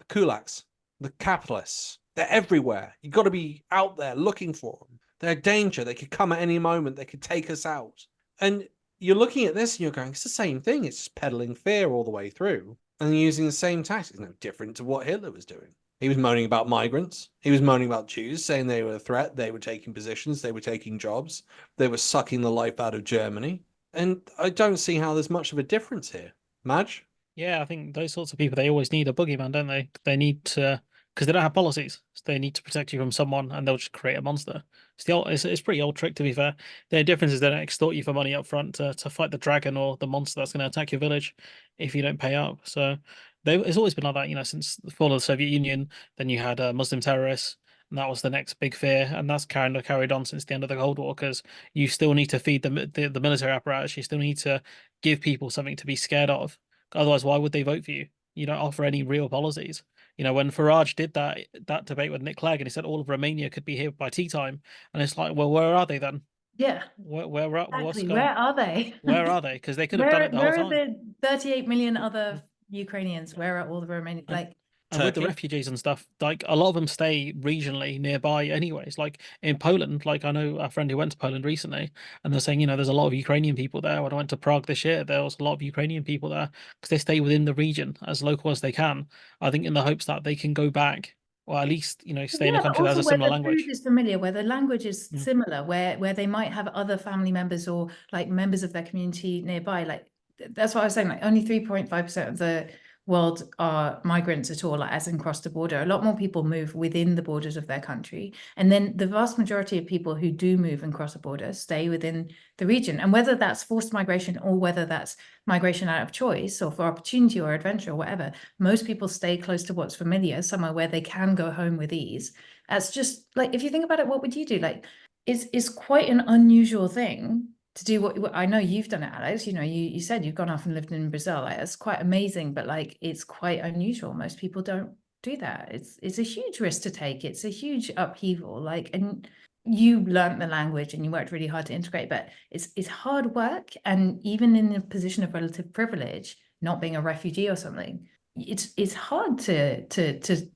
kulaks, the capitalists, they're everywhere. You've got to be out there looking for them. They're a danger. They could come at any moment. They could take us out. And you're looking at this and you're going, it's the same thing. It's just peddling fear all the way through. And using the same tactics. No different to what Hitler was doing. He was moaning about migrants. He was moaning about Jews, saying they were a threat. They were taking positions. They were taking jobs. They were sucking the life out of Germany. And I don't see how there's much of a difference here. Madge? Yeah, I think those sorts of people, they always need a boogeyman, don't they? They need to, because they don't have policies. So they need to protect you from someone, and they'll just create a monster. It's a pretty old trick, to be fair. The difference is they don't extort you for money up front to fight the dragon or the monster that's going to attack your village if you don't pay up. So it's always been like that, since the fall of the Soviet Union. Then you had Muslim terrorists, and that was the next big fear. And that's carried on since the end of the Cold War, because you still need to feed the military apparatus. You still need to give people something to be scared of. Otherwise, why would they vote for you? You don't offer any real policies. When Farage did that debate with Nick Clegg, and he said all of Romania could be here by tea time, and it's like, well, where are they then? Yeah. Where are they? Where are they? Because they could have done it the whole time. Where are the 38 million other Ukrainians? Where are all the Romanians? And with the refugees and stuff, like, a lot of them stay regionally nearby anyways. Like in Poland, like, I know a friend who went to Poland recently, and they're saying, there's a lot of Ukrainian people there. When I went to Prague this year, there was a lot of Ukrainian people there because they stay within the region as local as they can. I think in the hopes that they can go back, or at least, stay in a country that has a similar language. Food is familiar, where the language is similar, where they might have other family members or like members of their community nearby. Like, that's what I was saying. Like, only 3.5% of the world are migrants at all, like, as in cross the border. A lot more people move within the borders of their country, and then the vast majority of people who do move and cross the border stay within the region. And whether that's forced migration or whether that's migration out of choice or for opportunity or adventure or whatever, most people stay close to what's familiar, somewhere where they can go home with ease. That's just like, if you think about it, what would you do? Like, it's quite an unusual thing to do what I know you've done it, Alex. You said you've gone off and lived in Brazil. Like, that's quite amazing, but like, it's quite unusual. Most people don't do that. It's a huge risk to take. It's a huge upheaval. Like, and you learnt the language and you worked really hard to integrate, but it's hard work. And even in a position of relative privilege, not being a refugee or something, it's hard to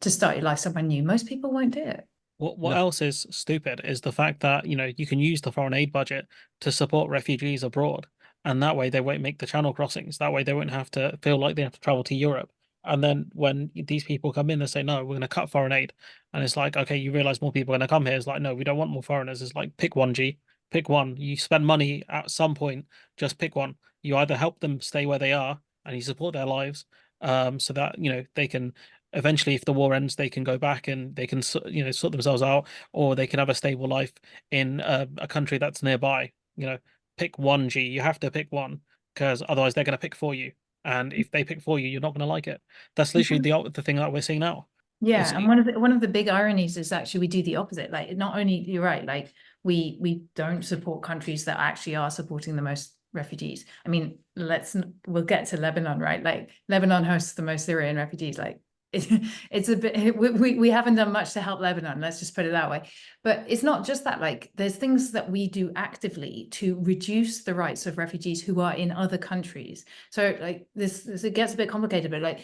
start your life somewhere new. Most people won't do it. What else is stupid is the fact that, you know, you can use the foreign aid budget to support refugees abroad, and that way they won't make the channel crossings. That way they won't have to feel like they have to travel to Europe. And then when these people come in, they say, no, we're going to cut foreign aid. And it's like, okay, you realize more people are going to come here. It's like, no, we don't want more foreigners. It's like, pick one, G. Pick one. You spend money at some point, just pick one. You either help them stay where they are and you support their lives, so that, you know, they can eventually, if the war ends, they can go back and they can, you know, sort themselves out, or they can have a stable life in a country that's nearby. You know, pick one, G. You have to pick one, because otherwise they're going to pick for you. And if they pick for you, you're not going to like it. That's literally the thing that we're seeing now. Yeah, and one of the big ironies is actually we do the opposite. Like, not only, you're right, like we don't support countries that actually are supporting the most refugees. I mean, we'll get to Lebanon, right? Like, Lebanon hosts the most Syrian refugees. Like, it's a bit, we haven't done much to help Lebanon, let's just put it that way. But it's not just that. Like, there's things that we do actively to reduce the rights of refugees who are in other countries. So like this it gets a bit complicated, but like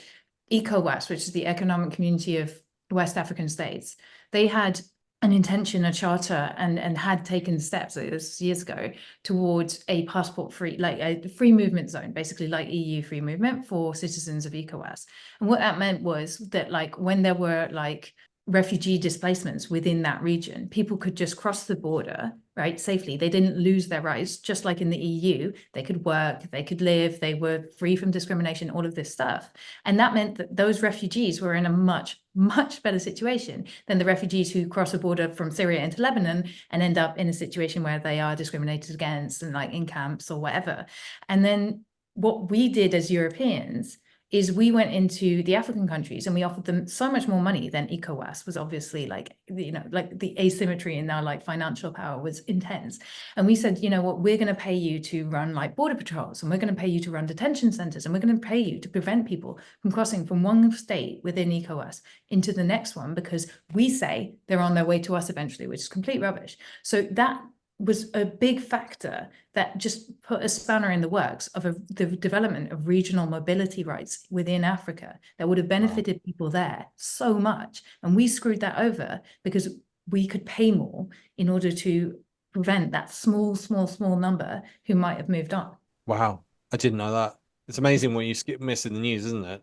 ECOWAS, which is the Economic Community of West African States, they had an intention, a charter, and had taken steps, it was years ago, towards a passport free, like a free movement zone, basically like EU free movement for citizens of ECOWAS. And what that meant was that, like, when there were like refugee displacements within that region, people could just cross the border, right, safely. They didn't lose their rights, just like in the EU. They could work, they could live, they were free from discrimination, all of this stuff. And that meant that those refugees were in a much, much better situation than the refugees who cross a border from Syria into Lebanon and end up in a situation where they are discriminated against and like in camps or whatever. And then what we did as Europeans is we went into the African countries and we offered them so much more money than ECOWAS was, obviously, like, you know, like the asymmetry in their like financial power was intense. And we said, you know what, we're going to pay you to run like border patrols, and we're going to pay you to run detention centers, and we're going to pay you to prevent people from crossing from one state within ECOWAS into the next one, because we say they're on their way to us eventually, which is complete rubbish. So that was a big factor that just put a spanner in the works of the development of regional mobility rights within Africa that would have benefited people there so much. And we screwed that over because we could pay more in order to prevent that small number who might have moved on. Wow, I didn't know that. It's amazing what you miss in the news, isn't it?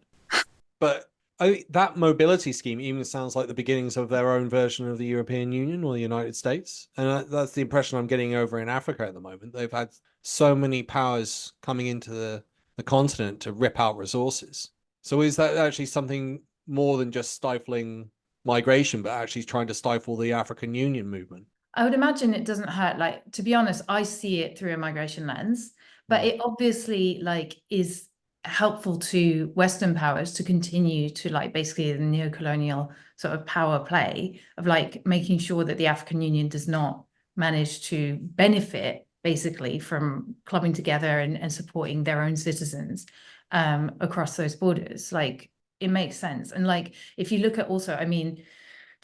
But that mobility scheme even sounds like the beginnings of their own version of the European Union or the United States. And that's the impression I'm getting over in Africa at the moment. They've had so many powers coming into the continent to rip out resources. So is that actually something more than just stifling migration, but actually trying to stifle the African Union movement? I would imagine it doesn't hurt. Like, to be honest, I see it through a migration lens, but it obviously like is helpful to Western powers to continue to like basically the neo-colonial sort of power play of like making sure that the African Union does not manage to benefit basically from clubbing together and supporting their own citizens across those borders. Like, it makes sense. And like, if you look at also, I mean,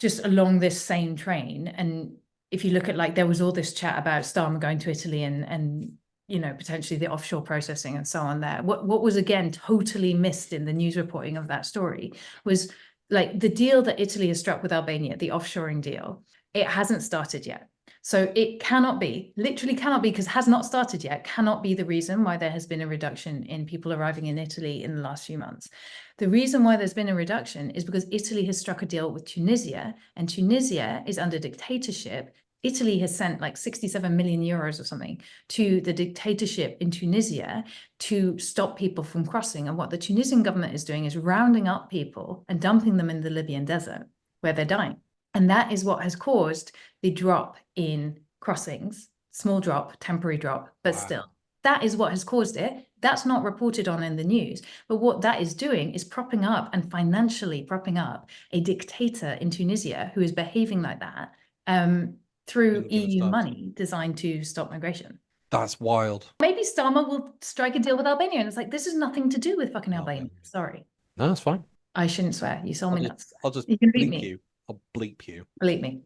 just along this same train, and if you look at like, there was all this chat about Starmer going to Italy and you know, potentially the offshore processing and so on there. What was again totally missed in the news reporting of that story was like the deal that Italy has struck with Albania, the offshoring deal. It hasn't started yet. So it cannot be, literally cannot be, because it has not started yet, cannot be the reason why there has been a reduction in people arriving in Italy in the last few months. The reason why there's been a reduction is because Italy has struck a deal with Tunisia, and Tunisia is under dictatorship. Italy has sent like 67 million euros or something to the dictatorship in Tunisia to stop people from crossing. And what the Tunisian government is doing is rounding up people and dumping them in the Libyan desert where they're dying. And that is what has caused the drop in crossings, small drop, temporary drop, but still, that is what has caused it. That's not reported on in the news. But what that is doing is propping up and financially propping up a dictator in Tunisia who is behaving like that. Through EU money designed to stop migration. That's wild. Maybe Starmer will strike a deal with Albania, and it's like, this has nothing to do with fucking Albania. Sorry. No, that's fine. I shouldn't swear. You sold me nuts. I'll just You can beat bleep me. you. I'll bleep you. Bleep me.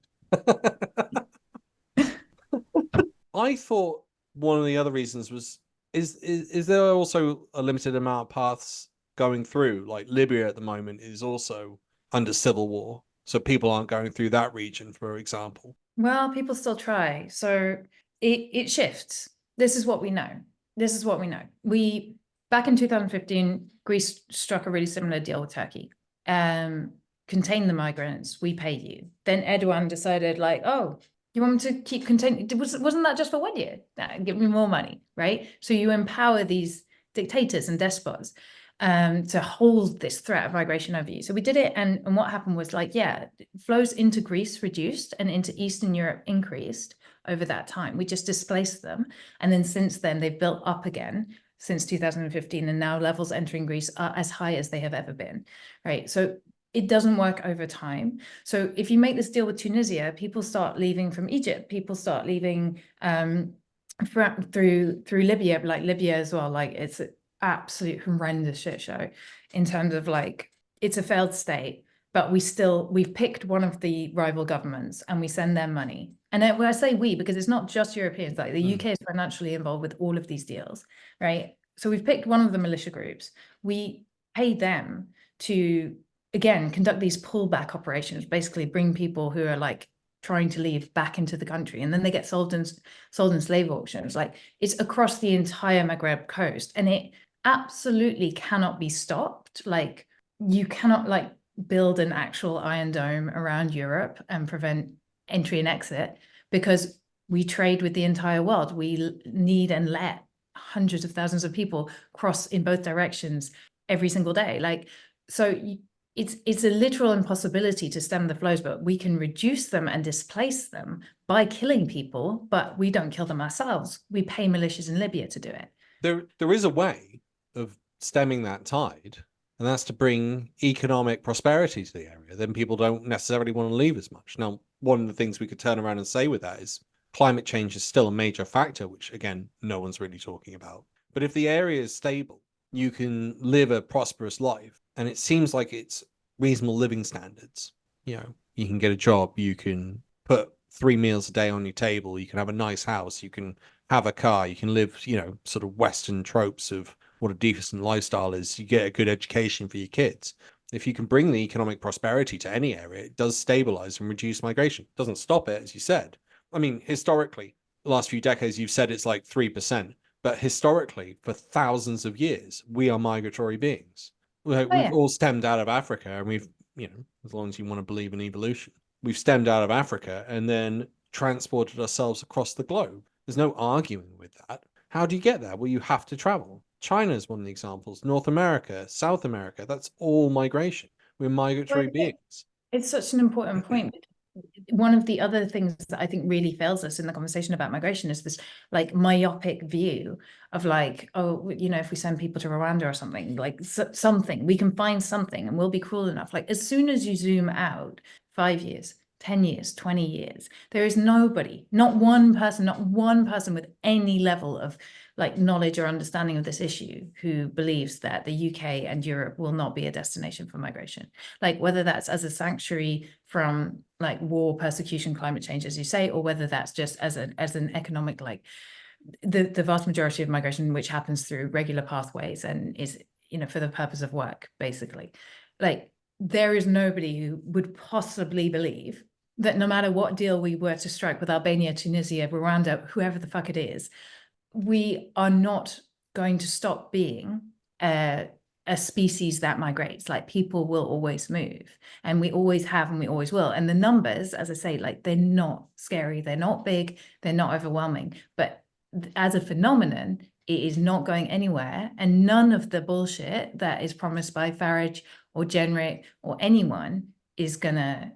I thought one of the other reasons was is there also a limited amount of paths going through? Like Libya at the moment is also under civil war, so people aren't going through that region, for example. Well, people still try. So it shifts. This is what we know. This is what we know. Back in 2015, Greece struck a really similar deal with Turkey. Contain the migrants, we pay you. Then Erdogan decided, like, oh, you want me to keep containing? Wasn't that just for 1 year? Nah, give me more money, right? So you empower these dictators and despots to hold this threat of migration over you. So we did it, and what happened was, like, yeah, flows into Greece reduced and into Eastern Europe increased over that time. We just displaced them. And then since then, they've built up again since 2015, and now levels entering Greece are as high as they have ever been, right? So it doesn't work over time. So if you make this deal with Tunisia, people start leaving from Egypt, people start leaving through Libya, like Libya as well. Like, it's an absolute horrendous shit show in terms of, like, it's a failed state, but we've picked one of the rival governments and we send them money. And when I say we, because it's not just Europeans, like the UK is financially involved with all of these deals, right? So we've picked one of the militia groups. We pay them to, again, conduct these pullback operations, basically bring people who are, like, trying to leave back into the country, and then they get sold in slave auctions. Like, it's across the entire Maghreb coast, and it absolutely cannot be stopped. Like, you cannot, like, build an actual Iron Dome around Europe and prevent entry and exit, because we trade with the entire world. We need and let hundreds of thousands of people cross in both directions every single day. Like, so it's a literal impossibility to stem the flows, but we can reduce them and displace them by killing people, but we don't kill them ourselves. We pay militias in Libya to do it. There is a way of stemming that tide, and that's to bring economic prosperity to the area. Then people don't necessarily want to leave as much. Now, one of the things we could turn around and say with that is climate change is still a major factor, which, again, no one's really talking about. But if the area is stable, you can live a prosperous life, and it seems like it's reasonable living standards. You know, you can get a job, you can put 3 meals a day on your table, you can have a nice house, you can have a car, you can live, you know, sort of Western tropes of what a decent lifestyle is. You get a good education for your kids. If you can bring the economic prosperity to any area, it does stabilize and reduce migration. It doesn't stop it, as you said. I mean, historically, the last few decades, you've said it's like 3%, but historically, for thousands of years, we are migratory beings. We've all stemmed out of Africa, and we've, you know, as long as you want to believe in evolution, we've stemmed out of Africa and then transported ourselves across the globe. There's no arguing with that. How do you get there? Well, you have to travel. China is one of the examples. North America, South America, that's all migration. We're migratory beings. It's such an important point. One of the other things that I think really fails us in the conversation about migration is this, like, myopic view of, like, oh, you know, if we send people to Rwanda or something, like something, we can find something and we'll be cruel enough. Like, as soon as you zoom out 5 years, 10 years, 20 years, there is nobody, not one person with any level of, like, knowledge or understanding of this issue who believes that the UK and Europe will not be a destination for migration. Like, whether that's as a sanctuary from, like, war, persecution, climate change, as you say, or whether that's just as an economic, like, the vast majority of migration, which happens through regular pathways and is, you know, for the purpose of work, basically. Like, there is nobody who would possibly believe that no matter what deal we were to strike with Albania, Tunisia, Rwanda, whoever the fuck it is, we are not going to stop being a species that migrates. Like, people will always move, and we always have, and we always will. And the numbers, as I say, like, they're not scary, they're not big, they're not overwhelming, but as a phenomenon, it is not going anywhere. And none of the bullshit that is promised by Farage or Jenrick or anyone is gonna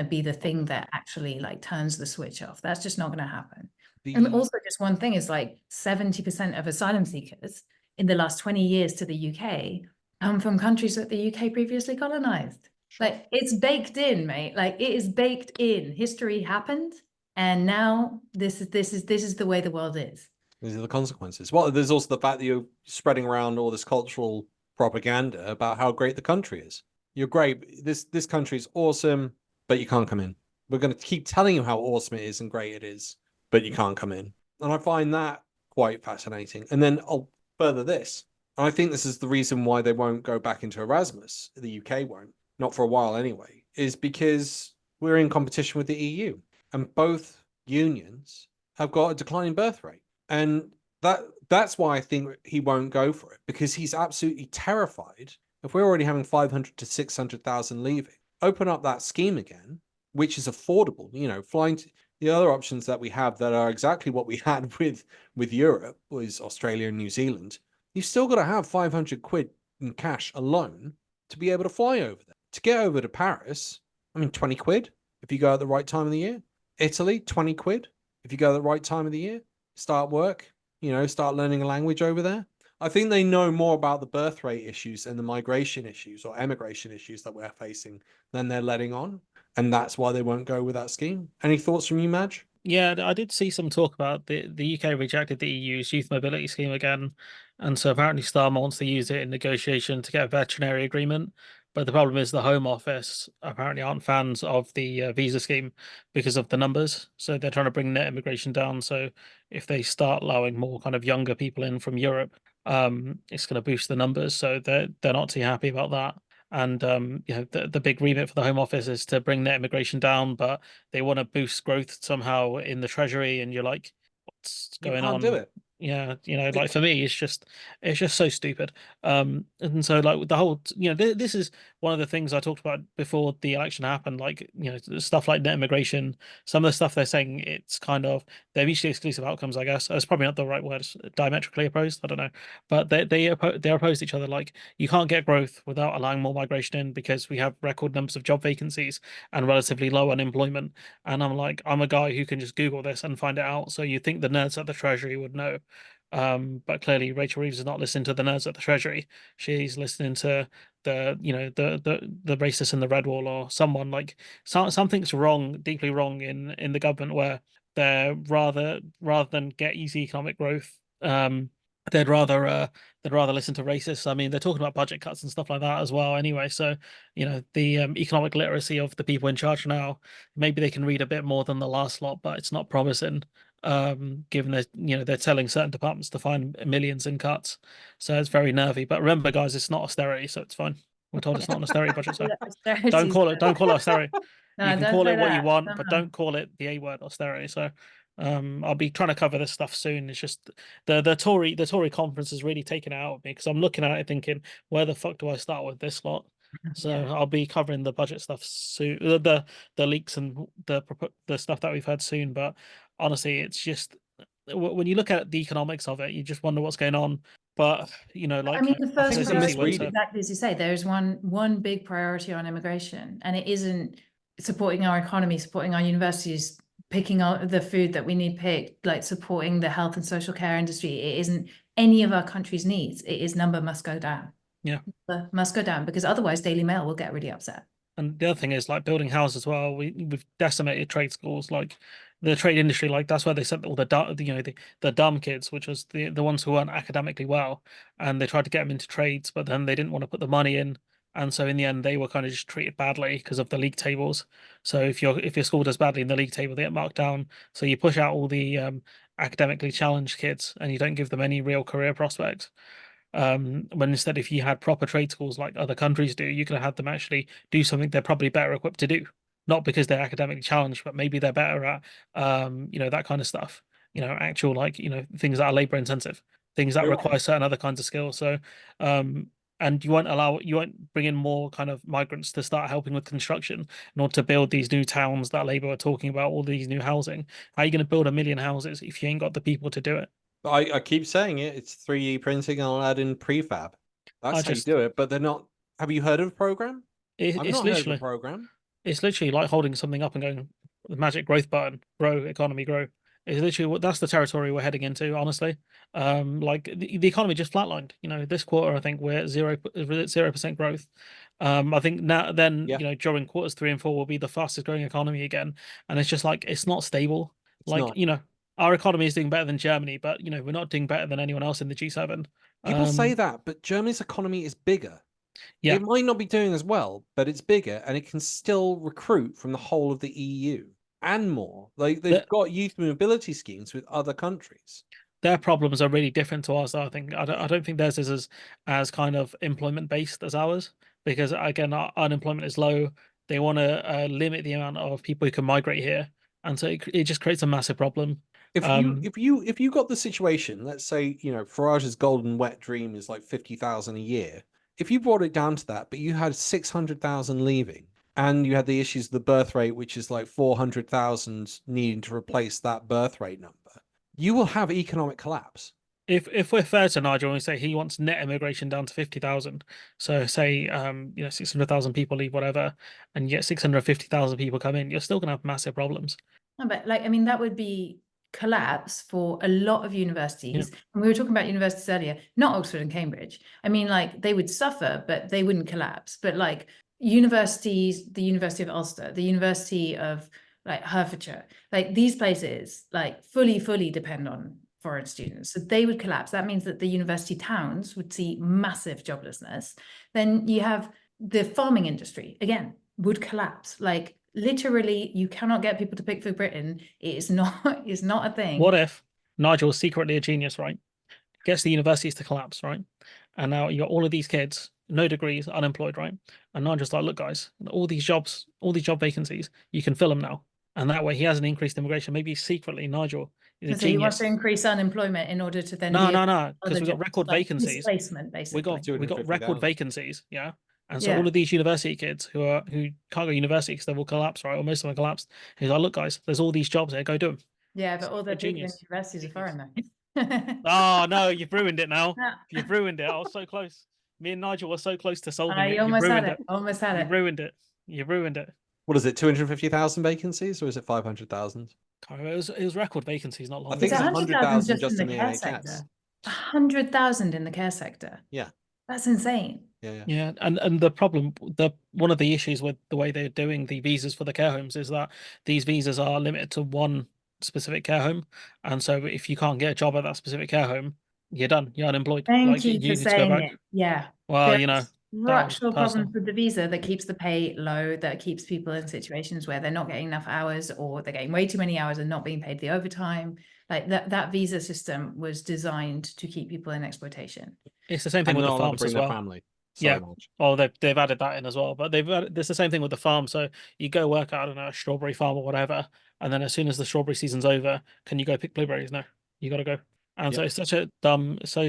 be the thing that actually, like, turns the switch off. That's just not gonna happen. And also, just one thing is, like, 70% of asylum seekers in the last 20 years to the UK come from countries that the UK previously colonized. Like, it's baked in, mate. Like, it is baked in. History happened, and now this is the way the world is. These are the consequences. Well, there's also the fact that you're spreading around all this cultural propaganda about how great the country is. You're great. This country is awesome, but you can't come in. We're going to keep telling you how awesome it is and great it is, but you can't come in. And I find that quite fascinating. And then I'll further this. I think this is the reason why they won't go back into Erasmus. The UK won't, not for a while anyway, is because we're in competition with the EU, and both unions have got a declining birth rate. And that's why I think he won't go for it, because he's absolutely terrified. If we're already having 500 to 600,000 leaving, open up that scheme again, which is affordable, flying to the other options that we have that are exactly what we had with Europe was Australia and New Zealand. You've still got to have 500 quid in cash alone to be able to fly over there. To get over to Paris, 20 quid if you go at the right time of the year. Italy, 20 quid if you go at the right time of the year. Start work, start learning a language over there. I think they know more about the birth rate issues and the migration issues or emigration issues that we're facing than they're letting on. And that's why they won't go with that scheme. Any thoughts from you, Madge? Yeah, I did see some talk about the UK rejected the EU's youth mobility scheme again, and so apparently Starmer wants to use it in negotiation to get a veterinary agreement. But the problem is the Home Office apparently aren't fans of the visa scheme because of the numbers. So they're trying to bring net immigration down. So if they start allowing more kind of younger people in from Europe, it's going to boost the numbers. So they're not too happy about that. And the big remit for the Home Office is to bring net immigration down, but they want to boost growth somehow in the Treasury, and you're like, what's going on? You can't do it. Yeah, like for me, it's just so stupid. And so like the whole, this is one of the things I talked about before the election happened. Like, stuff like net immigration, some of the stuff they're saying, it's kind of they're mutually exclusive outcomes. I guess it's probably not the right word. Diametrically opposed. I don't know, but they're opposed to each other. Like, you can't get growth without allowing more migration in because we have record numbers of job vacancies and relatively low unemployment. And I'm a guy who can just Google this and find it out. So you think the nerds at the Treasury would know. But clearly Rachel Reeves is not listening to the nerds at the Treasury. She's listening to the racists in the Red Wall or someone. Like, something's wrong, deeply wrong in the government, where they're rather than get easy economic growth, they'd rather listen to racists. I mean, they're talking about budget cuts and stuff like that as well anyway. So, the economic literacy of the people in charge now, maybe they can read a bit more than the last lot, but it's not promising. Given that they're telling certain departments to find millions in cuts, so it's very nervy. But remember, guys, it's not austerity, so it's fine. We're told it's not an austerity budget, so don't call it austerity. No, You can don't call say it what you that. want, but don't call it the A word, austerity. So I'll be trying to cover this stuff soon. It's just the Tory conference has really taken it out of me, because I'm looking at it thinking, where the fuck do I start with this lot? So Yeah. I'll be covering the budget stuff soon, the leaks and the stuff that we've had soon. But honestly, it's just when you look at the economics of it, you just wonder what's going on. But like, I mean, the first it's a priority, misreading. exactly as you say, there is one big priority on immigration, and it isn't supporting our economy, supporting our universities, picking out the food that we need picked, like supporting the health and social care industry. It isn't any of our country's needs. It is number must go down. Yeah. Number must go down, because otherwise Daily Mail will get really upset. And the other thing is, like, building houses as well. We've decimated trade schools, like the trade industry. Like, that's where they sent all the dumb kids, which was the ones who weren't academically well, and they tried to get them into trades, but then they didn't want to put the money in, and so in the end they were kind of just treated badly because of the league tables. So if your school does badly in the league table, they get marked down. So you push out all the academically challenged kids, and you don't give them any real career prospects. When instead, if you had proper trade schools like other countries do, you could have had them actually do something they're probably better equipped to do. Not because they're academically challenged, but maybe they're better at that kind of stuff. Actual, like, things that are labor intensive, things that require certain other kinds of skills. So and you won't bring in more kind of migrants to start helping with construction in order to build these new towns that Labour are talking about, all these new housing. How are you going to build 1 million houses if you ain't got the people to do it? I keep saying it. It's 3D printing, and I'll add in prefab. That's how you do it. But they're not. Have you heard of a program? I've not heard of a program. It's literally like holding something up and going, the magic growth button, grow, economy, grow. It's literally that's the territory we're heading into, honestly. Like the economy just flatlined. This quarter, I think we're at 0% growth. I think during quarters 3 and 4 will be the fastest growing economy again. And it's just like, it's not stable. It's not. Our economy is doing better than Germany, but we're not doing better than anyone else in the G7. People say that, but Germany's economy is bigger. Yeah. It might not be doing as well, but it's bigger and it can still recruit from the whole of the EU and more. Like they've got youth mobility schemes with other countries. Their problems are really different to ours. I think I don't think theirs is as kind of employment based as ours, because again, our unemployment is low. They want to limit the amount of people who can migrate here, and so it just creates a massive problem. If you got the situation, let's say, you know, Farage's golden wet dream is like 50,000 a year. If you brought it down to that, but you had 600,000 leaving, and you had the issues of the birth rate, which is like 400,000 needing to replace that birth rate number, you will have economic collapse. If we're fair to Nigel and we say he wants net immigration down to 50,000, so say 600,000 people leave, whatever, and yet 650,000 people come in, you're still going to have massive problems. No, but like, I mean, that would be collapse for a lot of universities. And we were talking about universities earlier, not Oxford and Cambridge. I mean, like, they would suffer, but they wouldn't collapse. But like universities, the University of Ulster, the University of like Hertfordshire, like these places, like fully depend on foreign students. So they would collapse. That means that the university towns would see massive joblessness. Then you have the farming industry, again, would collapse. Like literally, you cannot get people to pick for Britain. It is not a thing. What if Nigel was secretly a genius, right? Gets the universities to collapse, right? And now you got all of these kids, no degrees, unemployed, right? And Nigel's like, look, guys, all these job vacancies, you can fill them now. And that way he has an increased immigration. Maybe secretly Nigel is a So genius. you want to increase unemployment in order to then no, because we've got record vacancies. Displacement, basically. We got record vacancies, yeah. And so Yeah. all of these university kids who can't go to university because they will collapse, right? Or most of them collapsed. He's like, look, guys, there's all these jobs here, go do them. Yeah, but all the people in genius. universities are foreign though. Oh no, you've ruined it now. No. You've ruined it. I was so close. Me and Nigel were so close to solving it. You You've almost had ruined it. Almost had You it. ruined it. You ruined it. What is it, 250,000 vacancies or is it 500,000? It was record vacancies not long I think It's it's 100,000 just in the care NHS. sector. 100,000 in the care sector. Yeah. That's insane. Yeah, and the problem, one of the issues with the way they're doing the visas for the care homes is that these visas are limited to one specific care home, and so if you can't get a job at that specific care home, you're done. You're unemployed. Thank you need for to go saying back. it. Yeah. Well, There's you know, structural personal. problems with the visa that keeps the pay low, that keeps people in situations where they're not getting enough hours or they're getting way too many hours and not being paid the overtime. Like that visa system was designed to keep people in exploitation. It's the same thing with the farms as well. Family. Yeah. Oh, they've added that in as well. But it's the same thing with the farm. So you go work out, I don't know, a strawberry farm or whatever, and then as soon as the strawberry season's over, can you go pick blueberries? No, you got to go. And so it's so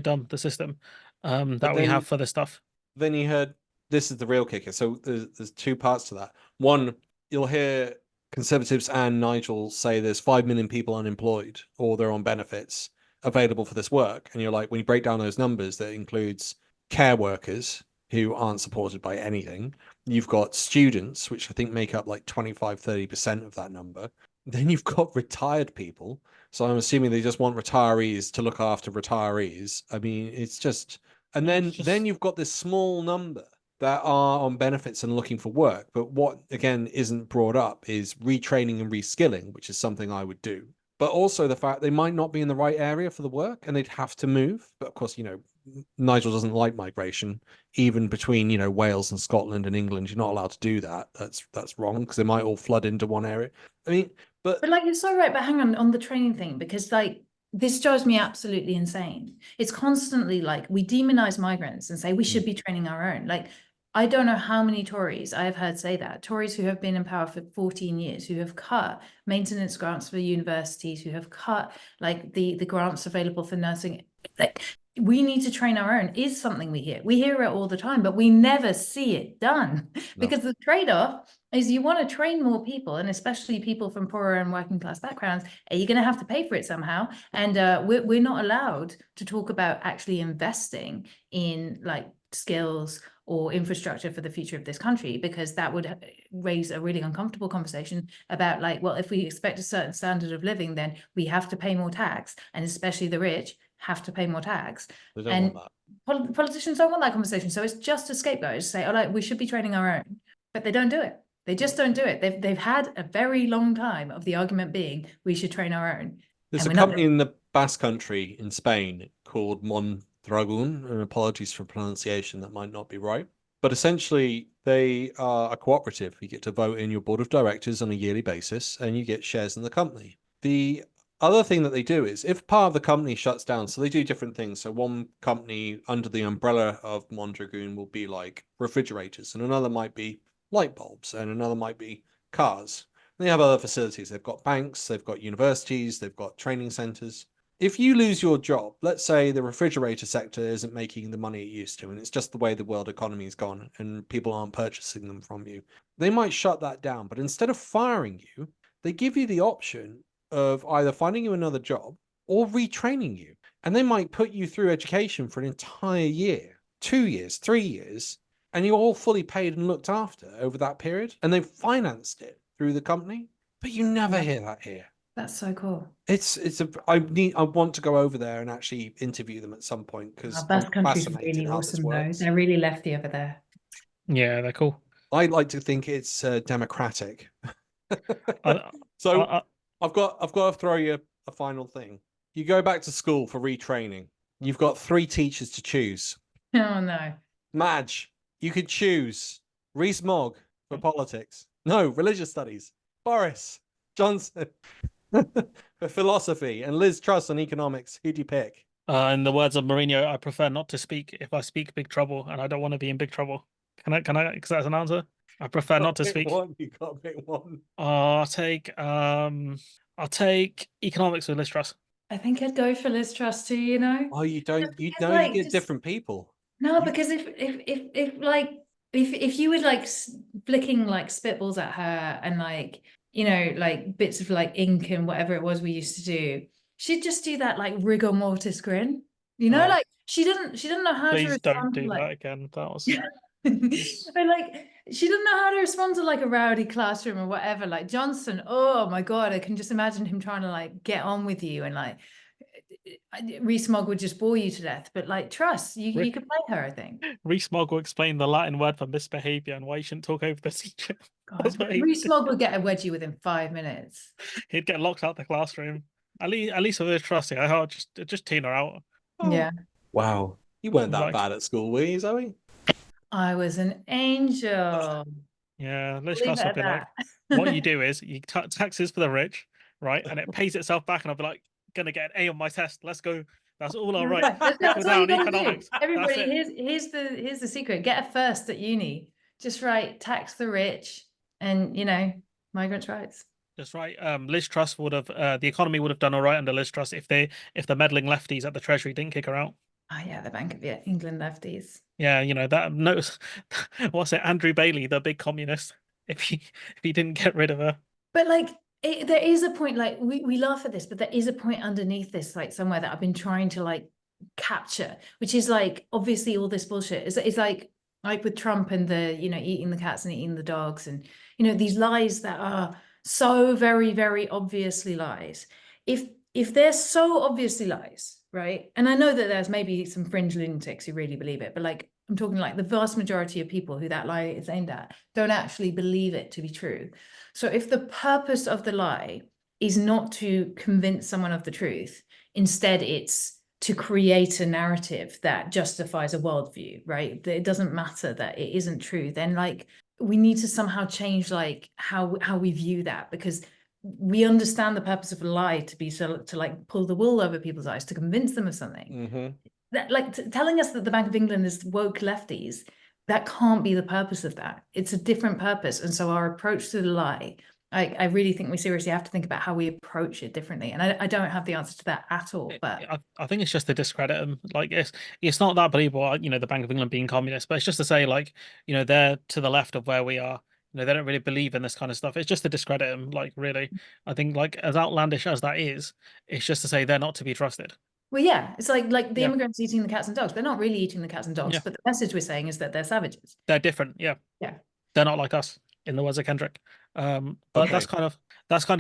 dumb the system that we have for this stuff. Then you heard, this is the real kicker. So there's two parts to that. One, you'll hear Conservatives and Nigel say there's 5 million people unemployed or they're on benefits available for this work. And you're like, when you break down those numbers, that includes care workers who aren't supported by anything. You've got students, which I think make up like 25-30% of that number. Then you've got retired people. So I'm assuming they just want retirees to look after retirees. I mean, it's just... And then you've got this small number that are on benefits and looking for work. But what, again, isn't brought up is retraining and reskilling, which is something I would do. But also the fact they might not be in the right area for the work and they'd have to move. But of course, you know, Nigel doesn't like migration, even between, you know, Wales and Scotland and England. You're not allowed to do that. That's wrong because they might all flood into one area. I mean, but like, you're so right. But hang on the training thing, because like, this drives me absolutely insane. It's constantly like we demonize migrants and say we should be training our own. Like, I don't know how many Tories I have heard say that. Tories who have been in power for 14 years, who have cut maintenance grants for universities, who have cut like the grants available for nursing. Like, we need to train our own is something we hear. We hear it all the time, but we never see it done. Because the trade-off is you want to train more people, and especially people from poorer and working class backgrounds, you're going to have to pay for it somehow. And we're not allowed to talk about actually investing in like skills or infrastructure for the future of this country, because that would raise a really uncomfortable conversation about like, well, if we expect a certain standard of living, then we have to pay more tax, and especially the rich have to pay more tax. they don't want that. Politicians don't want that conversation. So it's just a scapegoat to say, oh, like, we should be training our own, but they don't do it. They just don't do it. They've had a very long time of the argument being we should train our own. There's a company in the Basque Country in Spain called Mondragon, and apologies for pronunciation, that might not be right. But essentially, they are a cooperative. You get to vote in your board of directors on a yearly basis, and you get shares in the company. The other thing that they do is, if part of the company shuts down, so they do different things. So one company under the umbrella of Mondragoon will be like refrigerators, and another might be light bulbs, and another might be cars. And they have other facilities. They've got banks, they've got universities, they've got training centers. If you lose your job, let's say the refrigerator sector isn't making the money it used to, and it's just the way the world economy has gone, and people aren't purchasing them from you, they might shut that down. But instead of firing you, they give you the option of either finding you another job or retraining you. And they might put you through education for an entire year, 2 years, 3 years, and you're all fully paid and looked after over that period. And they've financed it through the company. But you never hear that here. That's so cool. I want to go over there and actually interview them at some point, because Our Basque I'm country's fascinated really how this awesome though. works. They're really lefty over there. Yeah, they're cool. I like to think it's democratic. I- So I- I've got to throw you a final thing. You go back to school for retraining. You've got 3 teachers to choose. Oh no. Madge, you could choose Rees-Mogg for politics. No, religious studies. Boris Johnson for philosophy, and Liz Truss on economics. Who'd you pick? in the words of Mourinho, I prefer not to speak. If I speak, big trouble, and I don't want to be in big trouble. Can I? Because that's an answer. I prefer not to Pick speak. one. You got to pick one. I'll take economics with Liz Truss. I think I'd go for Liz Truss too, you know? Oh, you don't. You Because, know, like, you get just- different people. No, You- because if you were like flicking like spitballs at her and like, you know, like bits of like ink and whatever it was we used to do, she'd just do that like rigor mortis grin. You know, Oh. like she doesn't know how to Please don't respond to, do like, that again. That was but like she doesn't know how to respond to like a rowdy classroom or whatever. Like Johnson, oh my god, I can just imagine him trying to like get on with you, and like Rees-Mogg would just bore you to death. But like Truss, you could play her, I think. Rees-Mogg will explain the Latin word for misbehavior and why you shouldn't talk over the teacher. That's God, what he- Rees-Mogg would get a wedgie within 5 minutes. He'd get locked out the classroom. At least with Liz Truss, I'll just teen her out. Oh. Yeah, Wow. You weren't that Right. bad at school, were you, Zoe? I was an angel. Yeah, Liz Leave Truss it will at be like, that. what you do is you taxes for the rich, right? And it pays itself back, and I'll be like, gonna get an A on my test. Let's go. That's all all right. That's Trickle all you down gotta do. economics. That's Everybody, it. here's the secret. Get a first at uni. Just write tax the rich and, you know, migrants' rights. Just right. Liz Truss would have the economy would have done all right under Liz Truss if the meddling lefties at the Treasury didn't kick her out. Oh yeah, the Bank of England lefties. Yeah, you know that. Notice what's it? Andrew Bailey, the big communist. If he didn't get rid of her. But like, there is a point, like we laugh at this, but there is a point underneath this, like somewhere that I've been trying to like capture, which is like obviously all this bullshit. It's like with Trump and the, you know, eating the cats and eating the dogs, and you know, these lies that are so very, very obviously lies. If they're so obviously lies, right? And I know that there's maybe some fringe lunatics who really believe it, but like I'm talking like the vast majority of people who that lie is aimed at don't actually believe it to be true. So if the purpose of the lie is not to convince someone of the truth, instead it's to create a narrative that justifies a worldview, right? It doesn't matter that it isn't true. Then like we need to somehow change like how we view that, because we understand the purpose of a lie to be to like pull the wool over people's eyes, to convince them of something. Mm-hmm. That like telling us that the Bank of England is woke lefties, that can't be the purpose of that. It's a different purpose. And so our approach to the lie, I really think we seriously have to think about how we approach it differently. And I don't have the answer to that at all. But I think it's just to discredit them. Like it's not that believable, you know, the Bank of England being communist, but it's just to say like, you know, they're to the left of where we are. You know, they don't really believe in this kind of stuff. It's just to discredit them. Like really, I think like as outlandish as that is, it's just to say they're not to be trusted. well, yeah, it's like the Yeah. immigrants eating the cats and dogs. They're not really eating the cats and dogs, Yeah. but the message we're saying is that they're savages. They're different. Yeah. Yeah. They're not like us, in the words of Kendrick. But Okay. that's kind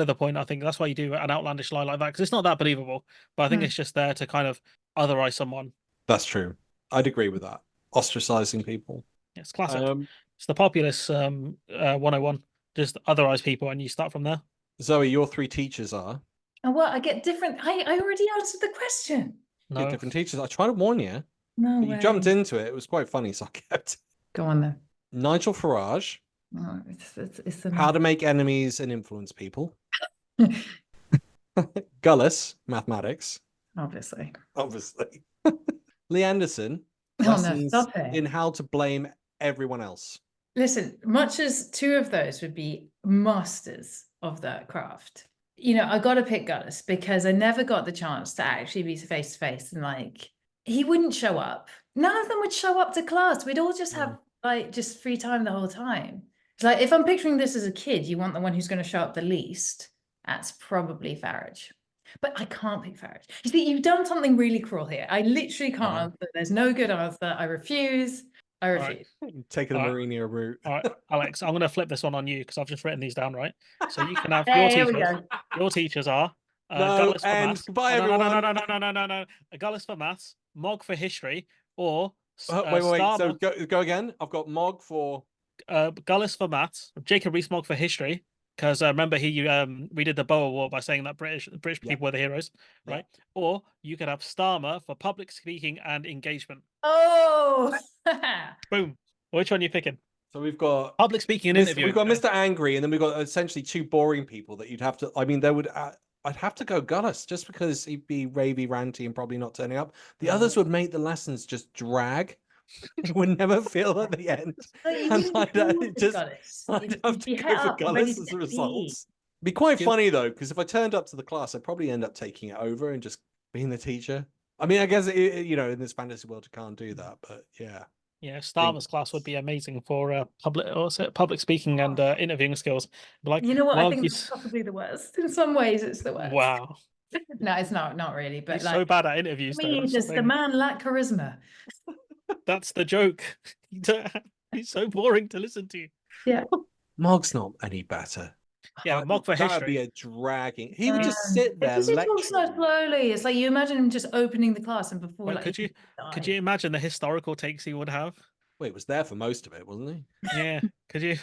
of the point. I think that's why you do an outlandish lie like that, because it's not that believable. But I think it's just there to kind of otherize someone. That's true. I'd agree with that. Ostracizing people. It's classic. Um, It's the populist 101. Just otherize people, and you start from there. Zoe, your 3 teachers are And what I get different. I already answered the question. You're No, different teachers. I tried to warn you, No but way. you jumped into it. It was quite funny, so I kept. Go on then. Nigel Farage, Oh, it's the how to make enemies and influence people. Gullis, mathematics. obviously. Lee Anderson, Oh no, lessons stop it. in how to blame everyone else. Listen, much as two of those would be masters of that craft, you know, I got to pick Gullis because I never got the chance to actually be face to face, and like he wouldn't show up. None of them would show up to class. We'd all just have like just free time the whole time. It's like if I'm picturing this as a kid, you want the one who's going to show up the least. That's probably Farage. But I can't pick Farage. You see, you've done something really cruel here. I literally can't answer. There's no good answer. I refuse. I refuse. Taking the Mourinho route. All right, Alex, I'm going to flip this one on you because I've just written these down, right? So you can have Here we teachers. go. Your teachers are No, Gullis for and maths. goodbye, No, everyone. no. A Gullis for maths, Mog for history, or Wait. So Starmer, go again. I've got Mog for Gullis for maths, Jacob Rees-Mogg for history. Because remember, we did the Boer War by saying that British people were the heroes, right? Or you could have Starmer for public speaking and engagement. Oh, Boom. Which one are you picking? So we've got public speaking and interviewing. We've got Mr. Angry, and then we've got essentially two boring people that you'd have to. I mean, I'd have to go Gullis just because he'd be ravey, ranty, and probably not turning up. The others would make the lessons just drag. You would never feel at the end. And I'd have to go for Gullis as a result. It'd be quite funny though, because if I turned up to the class, I'd probably end up taking it over and just being the teacher. I mean, I guess you know, in this fantasy world, you can't do that, but yeah. Yeah, Starmer's class would be amazing for public speaking and interviewing skills. Like, you know what? I think it's possibly the worst. In some ways, it's the worst. Wow. No, it's not really. But he's like, so bad at interviews. Does the man lack charisma? That's the joke. He's so boring to listen to. Yeah. Mog's not any better. Yeah, Mog for history. That would be a dragging. He would just sit there Because he lecturing. talks so slowly. It's like you imagine him just opening the class and before. Well, like, could you imagine the historical takes he would have? Wait, was there for most of it, wasn't he? Yeah. Could you?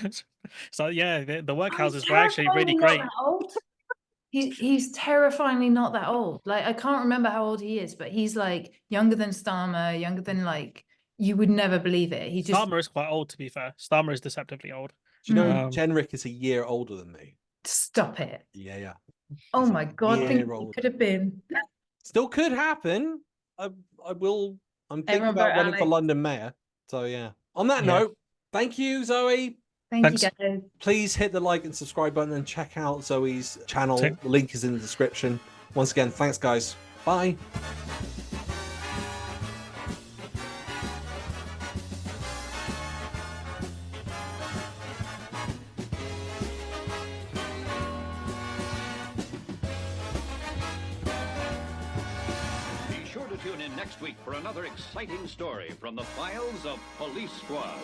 So yeah, the workhouses were actually really great. He's terrifyingly not that old. Like I can't remember how old he is, but he's like younger than Starmer, younger than like you would never believe it. Starmer is quite old, to be fair. Starmer is deceptively old. Do you know Jenrick is a year older than me? Stop it. Yeah. Oh my God, I think it could have been. Still could happen. I'm thinking about running for London mayor. So yeah. On that note, thank you, Zoe. Thanks. You guys. Please hit the like and subscribe button and check out Zoe's channel. The link is in the description. Once again, thanks guys. Bye. Be sure to tune in next week for another exciting story from the files of Police Squad.